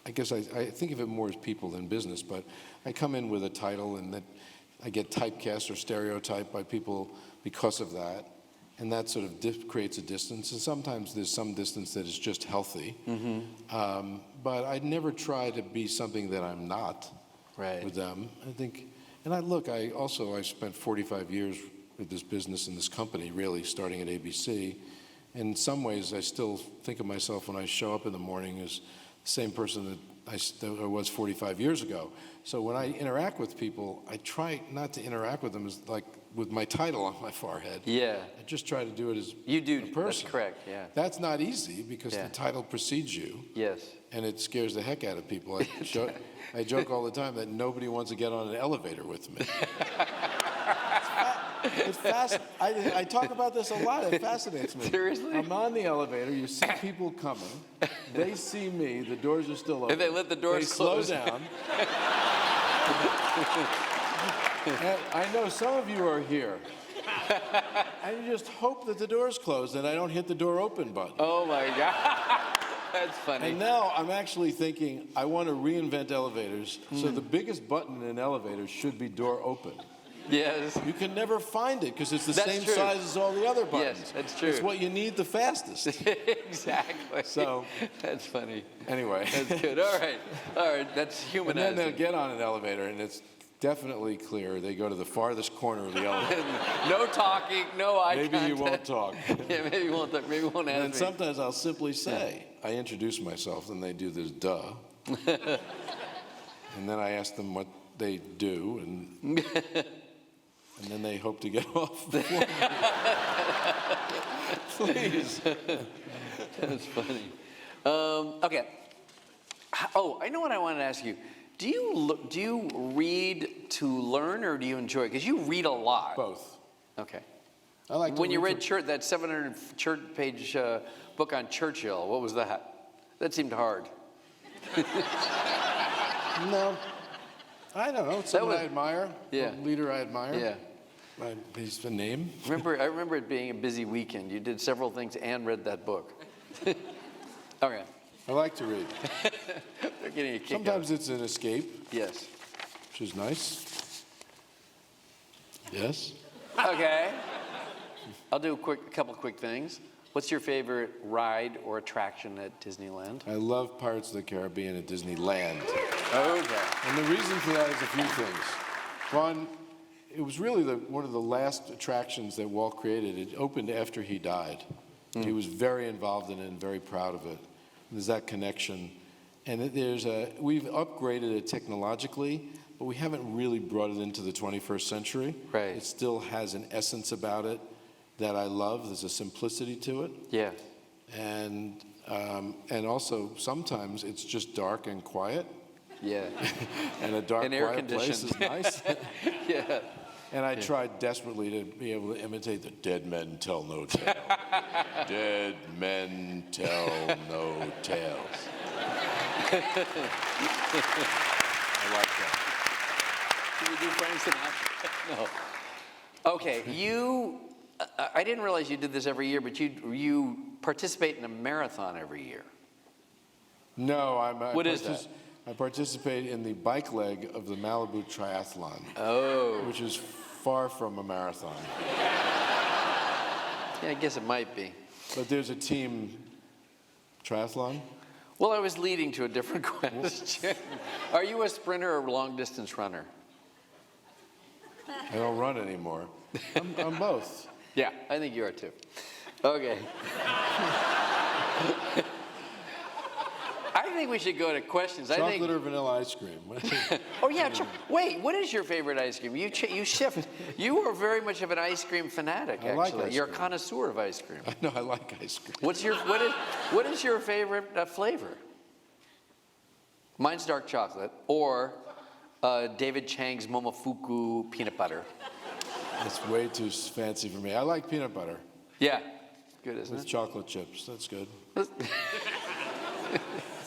I guess I think of it more as people than business, but I come in with a title and that I get typecast or stereotyped by people because of that, and that sort of creates a distance. And sometimes there's some distance that is just healthy, but I never try to be something that I'm not with them. I think, and I spent 45 years with this business and this company, really, starting at ABC. In some ways, I still think of myself when I show up in the morning as the same person that I was 45 years ago. So when I interact with people, I try not to interact with them as like with my title on my forehead. Yeah. I just try to do it as You do. a person. That's correct. Yeah. That's not easy because the title precedes you. Yes. And it scares the heck out of people. I joke all the time that nobody wants to get on an elevator with me. It's I talk about this a lot. It fascinates me. Seriously? I'm on the elevator. You see people coming. They see me. The doors are still open. And they let the doors close. They slow down. And I know some of you are here. And you just hope that the door's closed and I don't hit the door open button. Oh my God. That's funny. And now I'm actually thinking I want to reinvent elevators. So the biggest button in an elevator should be door open. Yes. You can never find it because it's the That's same true. size as all the other buttons. Yes, that's true. It's what you need the fastest. Exactly. So- that's funny. Anyway. That's good. All right. That's And humanizing. then they'll get on an elevator and it's definitely clear. They go to the farthest corner of the elevator. No talking, no eye Maybe contact. you won't talk. Yeah, maybe you won't talk. Maybe you won't And then ask me. sometimes I'll simply say, I introduce myself, and they do this duh. And then I ask them what they do, and then they hope to get off before me. Please. That's funny. Okay. Oh, I know what I wanted to ask you. Do you read to learn, or do you enjoy it? Because you read a lot. Both. Okay. I like to When you read for- that 700-page book on Churchill, what was that? That seemed hard. No. I don't know. It's someone was- I admire. Yeah. A leader I admire. Yeah. He's a name. I remember it being a busy weekend. You did several things and read that book. Okay. I like to read. They're getting a kick out of Sometimes it's an escape, it. Yes. which is nice. Yes. Okay. I'll do a couple quick things. What's your favorite ride or attraction at Disneyland? I love Pirates of the Caribbean at Disneyland. Okay. And the reason for that is a few things. One, it was really one of the last attractions that Walt created. It opened after he died. He was very involved in it and very proud of it. There's that connection. And we've upgraded it technologically, but we haven't really brought it into the 21st century. Right. It still has an essence about it that I love. There's a simplicity to it. Yeah. And also sometimes it's just dark and quiet. Yeah. And a dark, And air quiet place is nice. Yeah. And I tried desperately to be able to imitate the dead men tell no tale. Dead men tell no tales. I like that. Can you do Frank Sinatra? No. Okay, I didn't realize you did this every year, but you participate in a marathon every year. No, What is that? I participate in the bike leg of the Malibu Triathlon, which is far from a marathon. Yeah, I guess it might be. But there's a team triathlon. Well, I was leading to a different question. Are you a sprinter or long distance runner? I don't run anymore. I'm both. Yeah, I think you are too. Okay. I think we should go to questions. Chocolate or vanilla ice cream? Oh yeah. Wait, what is your favorite ice cream? You shift. You are very much of an ice cream fanatic. I Actually, like ice you're a cream. connoisseur of ice cream. No, I like ice cream. What is your favorite flavor? Mine's dark chocolate or David Chang's Momofuku peanut butter. That's way too fancy for me. I like peanut butter Yeah, good, isn't with it? chocolate chips. That's good.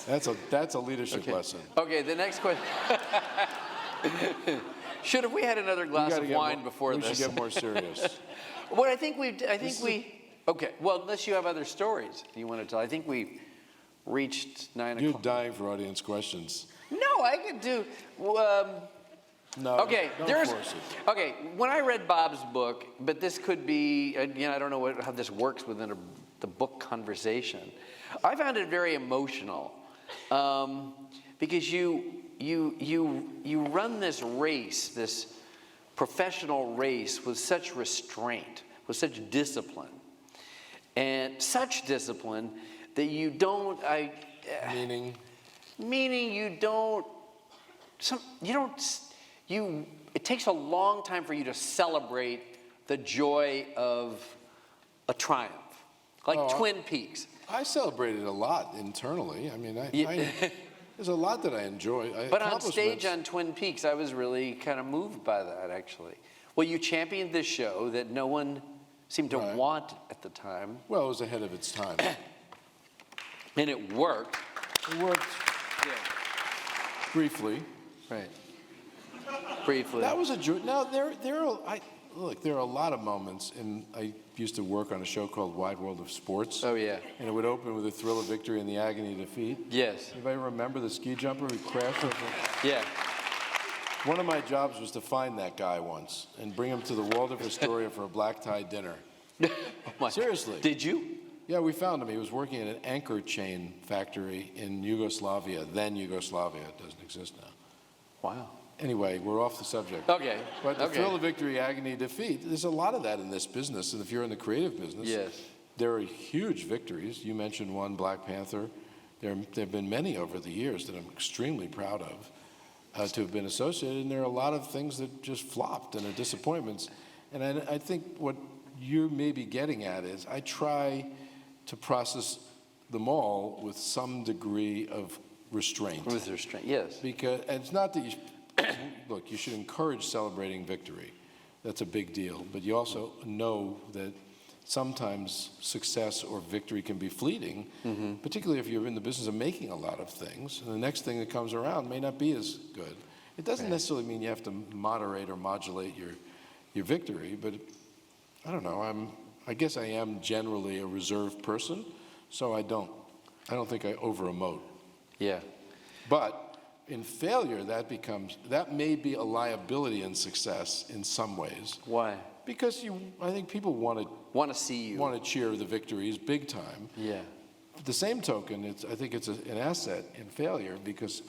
That's a leadership lesson. Okay, the next question. Should have we had another glass of wine before we this? We should get more serious. Well, I think okay, well, unless you have other stories you want to tell. I think we reached 9 You're o'clock. dying for audience questions. No, I could do, No, okay, don't force it. okay, when I read Bob's book, but this could be, again, I don't know how this works within the book conversation. I found it very emotional because you run this race, this professional race with such restraint, with such discipline, and such discipline that you don't. Meaning you don't. It takes a long time for you to celebrate the joy of a triumph, like Twin Peaks. I celebrated a lot internally. I mean, there's a lot that I enjoy. But on stage on Twin Peaks, I was really kind of moved by that, actually. Well, you championed this show that no one seemed to want at the time. Well, it was ahead of its time. And it worked. It worked briefly. Right. Briefly. That was a joy. Now, there are a lot of moments, and I used to work on a show called Wide World of Sports. Oh, yeah. And it would open with the thrill of victory and the agony of defeat. Yes. Anybody remember the ski jumper who crashed over? Yeah. One of my jobs was to find that guy once and bring him to the Waldorf Astoria for a black tie dinner. Oh my Seriously. God. Did you? Yeah, we found him. He was working at an anchor chain factory in Yugoslavia. Then Yugoslavia. It doesn't exist now. Wow. Anyway, we're off the subject. Okay. But the thrill of victory, agony, defeat, there's a lot of that in this business. And if you're in the creative business, Yes. there are huge victories. You mentioned one, Black Panther. There have been many over the years that I'm extremely proud of to have been associated. And there are a lot of things that just flopped and are disappointments. And I think what you're maybe getting at is I try to process them all with some degree of restraint. With restraint, yes. Because, and it's not that you, look, you should encourage celebrating victory. That's a big deal. But you also know that sometimes success or victory can be fleeting, particularly if you're in the business of making a lot of things. And the next thing that comes around may not be as good. It doesn't necessarily mean you have to moderate or modulate your victory, but I don't know. I guess I am generally a reserved person, so I don't think I over-emote. Yeah. But in failure, that may be a liability in success in some ways. Why? Because I think people want to see you. to cheer the victories big time. Yeah. At the same token, I think it's an asset in failure, because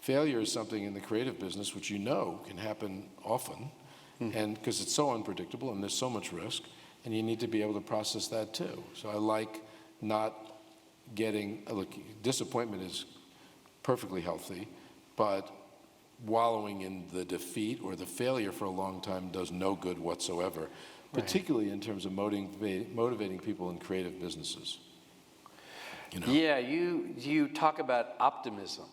failure is something in the creative business which can happen often, and because it's so unpredictable and there's so much risk, and you need to be able to process that too. So I like not getting, look, disappointment is perfectly healthy, but wallowing in the defeat or the failure for a long time does no good whatsoever, particularly in terms of motivating people in creative businesses. You know? Yeah, you talk about optimism.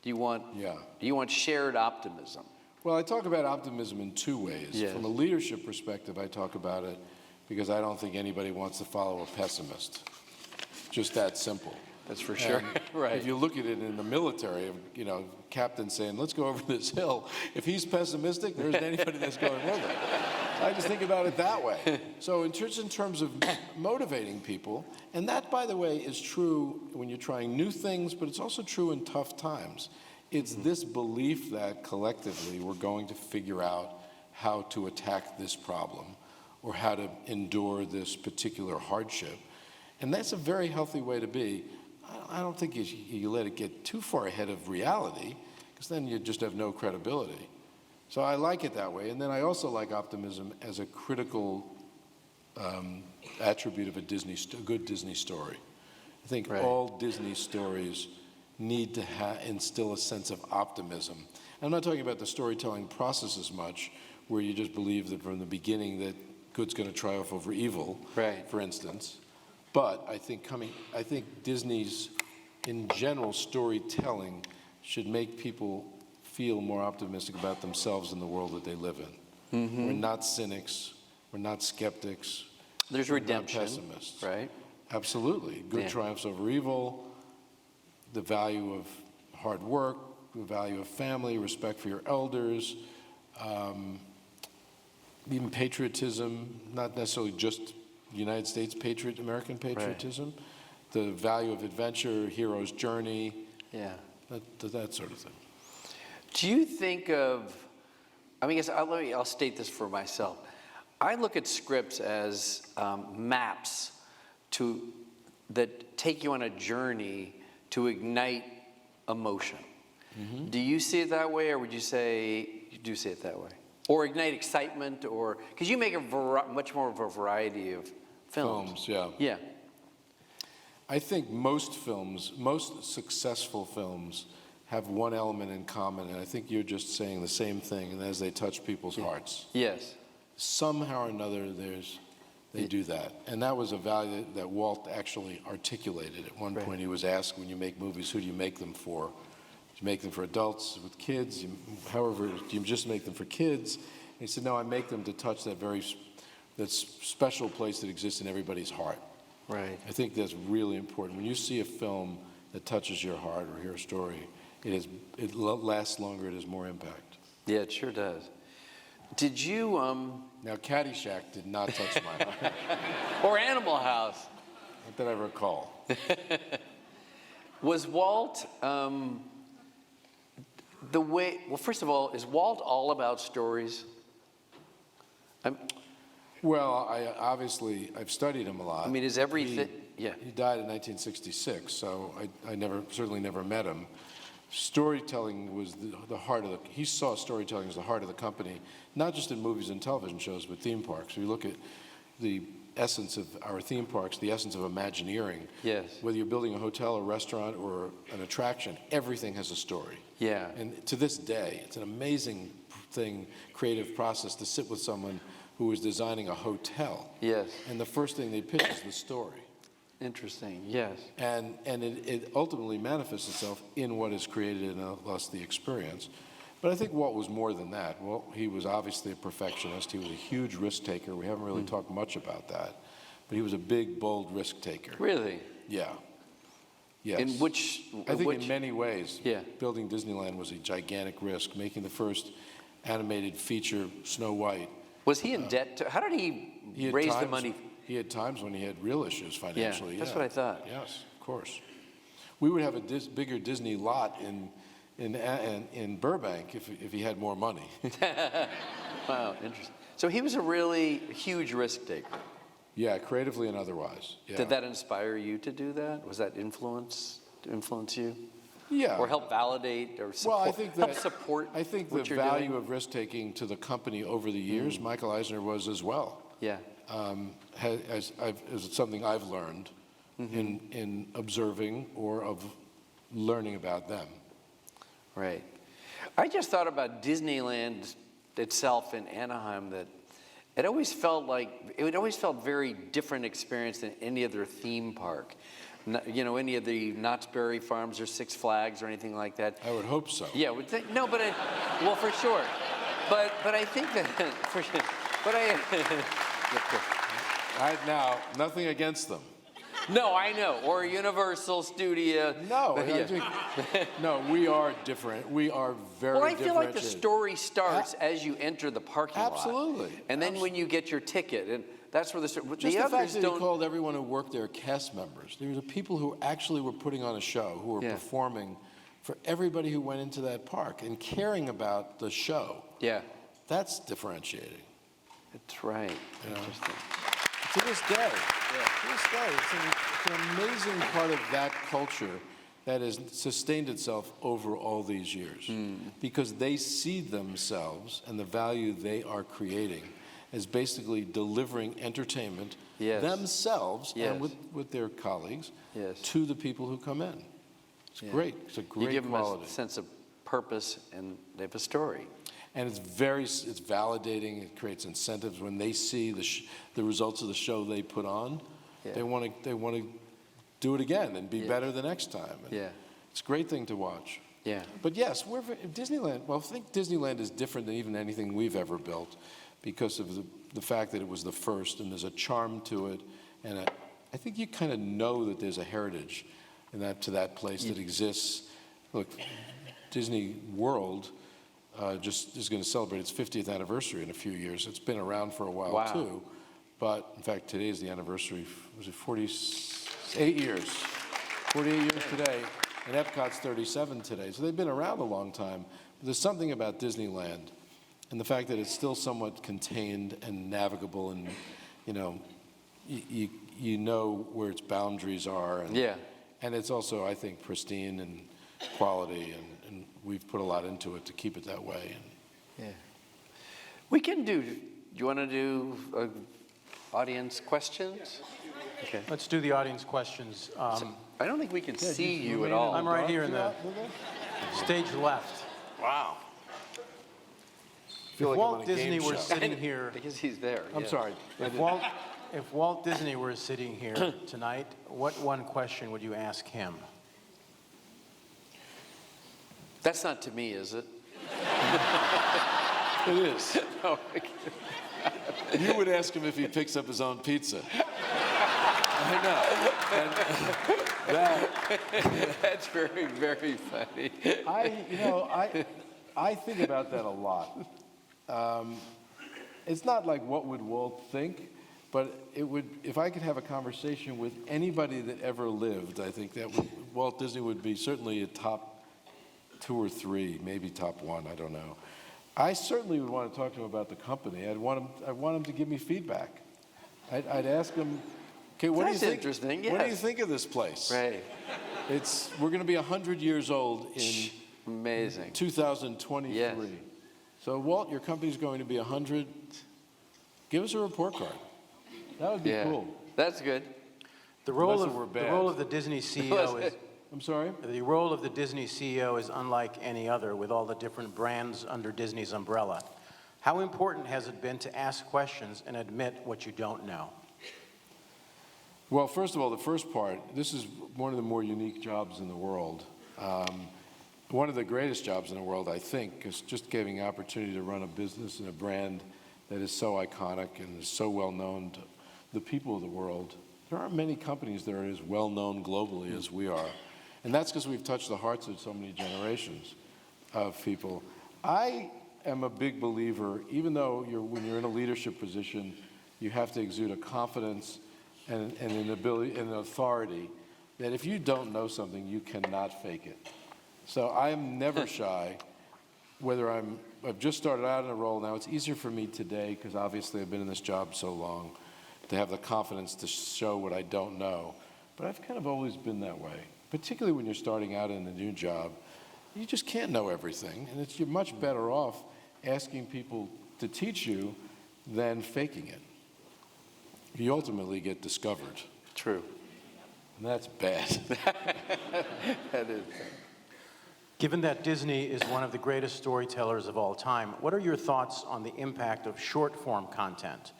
Do you want shared optimism? Well, I talk about optimism in two ways. Yes. From a leadership perspective, I talk about it because I don't think anybody wants to follow a pessimist. Just that simple. That's for sure. Right. If you look at it in the military, captain saying, let's go over this hill. If he's pessimistic, there isn't anybody that's going with it. I just think about it that way. So in terms of motivating people, and that, by the way, is true when you're trying new things, but it's also true in tough times. It's this belief that collectively we're going to figure out how to attack this problem or how to endure this particular hardship. And that's a very healthy way to be. I don't think you let it get too far ahead of reality, because then you just have no credibility. So I like it that way. And then I also like optimism as a critical attribute of a good Disney story. I think all Disney stories need to instill a sense of optimism. I'm not talking about the storytelling process as much, where you just believe that from the beginning that good's going to triumph over evil, for instance. But I think Disney's, in general, storytelling should make people feel more optimistic about themselves and the world that they live in. We're not cynics. We're not skeptics. There's redemption, not pessimists. right? Absolutely. Good triumphs over evil, the value of hard work, the value of family, respect for your elders, even patriotism, not necessarily just United States American patriotism, the value of adventure, hero's journey, that sort of thing. Do you think of, I'll state this for myself. I look at scripts as maps that take you on a journey to ignite emotion. Do you see it that way, or would you say you do see it that way? Or ignite excitement, or because you make much more of a variety of films. Yeah. I think most successful films have one element in common, and I think you're just saying the same thing, and as they touch people's hearts. Yes. Somehow or another, they do that. And that was a value that Walt actually articulated. At one point, he was asked, when you make movies, who do you make them for? Do you make them for adults with kids? Do you just make them for kids? He said, no, I make them to touch that special place that exists in everybody's heart. Right. I think that's really important. When you see a film that touches your heart or hear a story, it lasts longer, it has more impact. Yeah, it sure does. Did you, Now, Caddyshack did not touch my heart, or Animal House, not that I recall. was Walt, well, first of all, is Walt all about stories? Well, I've studied him a lot. I mean, is everything, yeah. He died in 1966, so I certainly never met him. Storytelling was the heart of he saw storytelling as the heart of the company, not just in movies and television shows, but theme parks. If you look at the essence of our theme parks, the essence of Imagineering. Yes. Whether you're building a hotel, a restaurant, or an attraction, everything has a story. Yeah. And to this day, it's an amazing creative process to sit with someone who is designing a hotel. Yes. And the first thing they pitch is the story. Interesting, yes. And it ultimately manifests itself in what is created in us, the experience. But I think Walt was more than that. Well, he was obviously a perfectionist. He was a huge risk taker. We haven't really talked much about that. But he was a big, bold risk taker. Really? Yeah. Yes. In which? I think in many ways, yeah. Building Disneyland was a gigantic risk. Making the first animated feature, Snow White. Was he in debt? How did he raise the money? He had times when he had real issues financially. Yeah, that's what I thought. Yes, of course. We would have a bigger Disney lot in Burbank if he had more money. Wow, interesting. So he was a really huge risk taker. Yeah, creatively and otherwise. Yeah. Did that inspire you to do that? Was that influence you? Yeah. Or help validate or support? Well, I think help support. I think what the you're value doing? of risk taking to the company over the years, Michael Eisner was as well. Yeah. Is something I've learned in observing or of learning about them. Right. I just thought about Disneyland itself in Anaheim, that it always felt very different experience than any other theme park. Any of the Knott's Berry Farms or Six Flags or anything like that. I would hope so. Yeah, no, but well, for sure. But I think that for sure. But Now, nothing against them. No, I know. Or Universal Studio. No, Yeah. no, we are different. We are very Well, I feel like the differentiated. story starts as you enter the parking lot. Absolutely. And then when you get your ticket, and that's where Just the the fact others that don't. he called everyone who worked there cast members. There were the people who actually were putting on a show, who were Yeah. performing for everybody who went into that park and caring about the show. Yeah, That's differentiating. that's right. Interesting. To this day, it's an amazing part of that culture that has sustained itself over all these years because they see themselves and the value they are creating as basically delivering entertainment Yes. themselves Yes. and with their colleagues Yes. to the people who come in. It's Yeah. great. It's a You great give them quality. a sense of purpose, and they have a story. And it's validating. It creates incentives when they see the results of the show they put on. Yeah. They want to do it again and be better the next time. And Yeah. it's a great thing to watch. Yeah. But yes, Disneyland. Well, I think Disneyland is different than even anything we've ever built because of the fact that it was the first, and there's a charm to it, and I think you kind of know that there's a heritage to that place that exists. Look, Disney World. Just is going to celebrate its 50th anniversary in a few years. It's been around for a while Wow. too, but in fact today is the anniversary. Was it 48 years? 48 years today, and Epcot's 37 today. So they've been around a long time. But there's something about Disneyland, and the fact that it's still somewhat contained and navigable, and you know where its boundaries are. And, Yeah. And it's also, I think, pristine and quality, and we've put a lot into it to keep it that way. Yeah. We can do you want to do audience questions? Okay. Let's do the audience questions. I don't think we can see you at all. I'm right here in the stage left. Wow. If Walt Disney were sitting here, Because he's there. I'm yeah. sorry. if Walt Disney were sitting here tonight, what one question would you ask him? That's not to me, is it? It is. You would ask him if he picks up his own pizza. I know. And That's very, very funny. I think about that a lot. It's not like what would Walt think, but it would. If I could have a conversation with anybody that ever lived, I think that Walt Disney would be certainly a top 2 or 3, maybe top 1. I don't know. I certainly would want to talk to him about the company. I'd want him to give me feedback. I'd ask him, okay, what do you That's think? interesting, What do you yes. think of this place? Right. We're going to be 100 years old in Amazing. 2023. Yes. So Walt, your company's going to be 100. Give us a report card. That would be cool. That's good. The role Unless it were of the bad. role of the Disney CEO is I'm sorry? the role of the Disney CEO is unlike any other, with all the different brands under Disney's umbrella. How important has it been to ask questions and admit what you don't know? Well, first of all, the first part, this is one of the more unique jobs in the world. One of the greatest jobs in the world, I think, is just giving the opportunity to run a business and a brand that is so iconic and is so well known to the people of the world. There aren't many companies that are as well known globally as we are. And that's because we've touched the hearts of so many generations of people. I am a big believer, even though when you're in a leadership position, you have to exude a confidence and an ability and an authority that if you don't know something, you cannot fake it. So I am never shy, whether I've just started out in a role now. It's easier for me today because obviously I've been in this job so long to have the confidence to show what I don't know. But I've kind of always been that way, particularly when you're starting out in a new job. You just can't know everything, and you're much better off asking people to teach you than faking it. You ultimately get discovered, True. and that's bad. That is. Given that Disney is one of the greatest storytellers of all time, what are your thoughts on the impact of short-form content?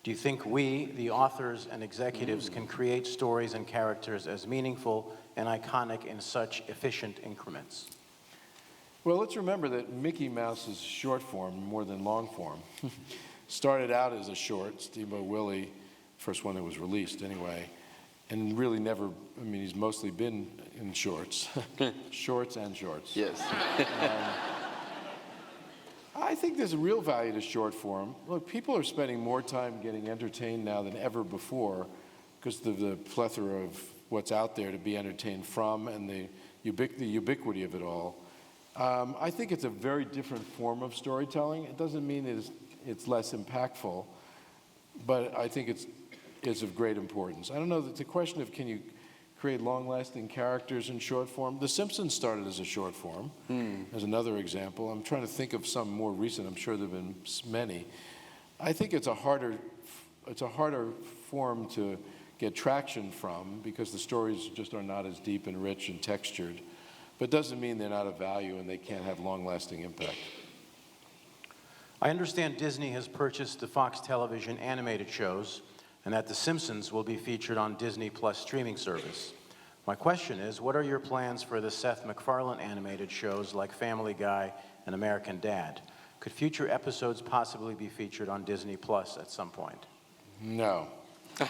Do you think we, the authors and executives, can create stories and characters as meaningful and iconic in such efficient increments? Well, let's remember that Mickey Mouse is short form more than long form. Started out as a short, Steamboat Willie, first one that was released anyway, and really never, I mean, he's mostly been in shorts. Shorts and shorts. Yes. I think there's a real value to short form. Look, people are spending more time getting entertained now than ever before because of the plethora of what's out there to be entertained from and the ubiquity of it all. I think it's a very different form of storytelling. It doesn't mean it's less impactful, but I think it's of great importance. I don't know, the question of can you create long-lasting characters in short form. The Simpsons started as a short form, as another example. I'm trying to think of some more recent. I'm sure there have been many. I think it's a harder form to get traction from because the stories just are not as deep and rich and textured. But it doesn't mean they're not of value and they can't have long-lasting impact. I understand Disney has purchased the Fox Television animated shows and that The Simpsons will be featured on Disney Plus streaming service. My question is, what are your plans for the Seth MacFarlane animated shows like Family Guy and American Dad? Could future episodes possibly be featured on Disney Plus at some point? No. I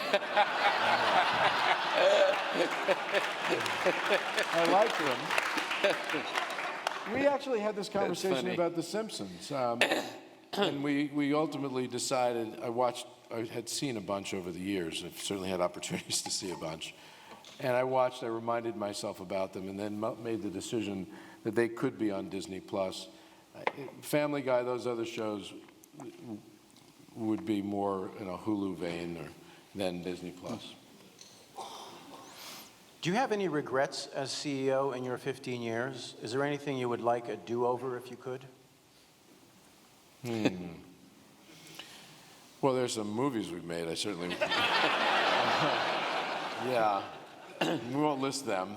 like them. We actually had this conversation about The Simpsons. And we ultimately decided, I had seen a bunch over the years. I've certainly had opportunities to see a bunch. And I reminded myself about them, and then made the decision that they could be on Disney Plus. Family Guy, those other shows would be more in a Hulu vein than Disney Plus. Do you have any regrets as CEO in your 15 years? Is there anything you would like a do-over if you could? Well, there's some movies we've made, I certainly... Yeah, we won't list them.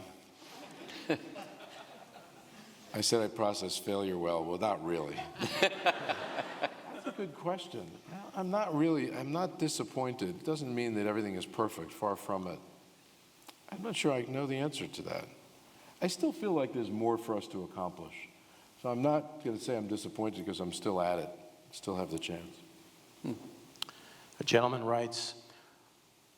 I said I processed failure well. Well, not really. That's a good question. I'm not disappointed. It doesn't mean that everything is perfect, far from it. I'm not sure I know the answer to that. I still feel like there's more for us to accomplish. So I'm not going to say I'm disappointed because I'm still at it. still have the chance. A gentleman writes,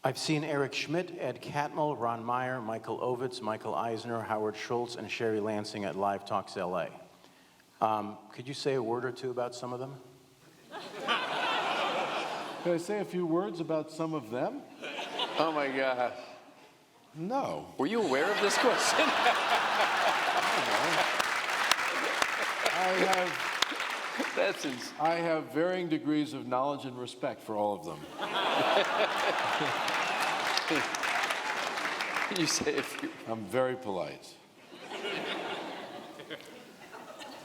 I've seen Eric Schmidt, Ed Catmull, Ron Meyer, Michael Ovitz, Michael Eisner, Howard Schultz, and Sherry Lansing at Live Talks LA. Could you say a word or two about some of them? Can I say a few words about some of them? Oh my God. No. Were you aware of this question? I have varying degrees of knowledge and respect for all of them. You say a few. I'm very polite.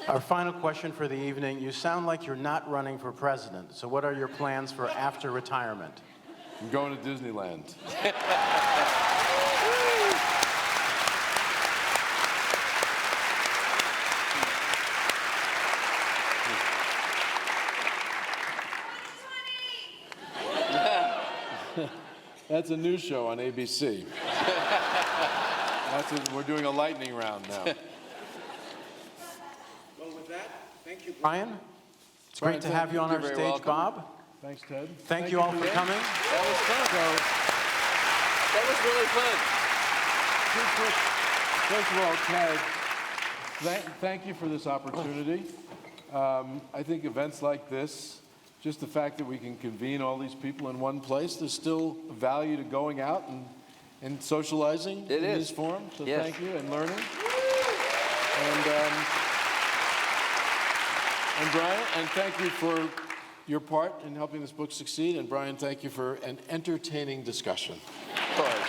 Our final question for the evening. You sound like you're not running for president. So what are your plans for after retirement? I'm going to Disneyland. That's a new show on ABC. We're doing a lightning round now. Well, with that, thank you, Brian. It's Brian, great to have you on our you're very stage, welcome. Bob. Thanks, Ted. Thank you all for coming. That was fun. That was really fun. First of all, Ted, thank you for this opportunity. I think events like this, just the fact that we can convene all these people in one place, there's still value to going out and socializing in this forum. So Yes. thank you, and learning. And Brian, and thank you for your part in helping this book succeed. And Brian, thank you for an entertaining discussion. Of course.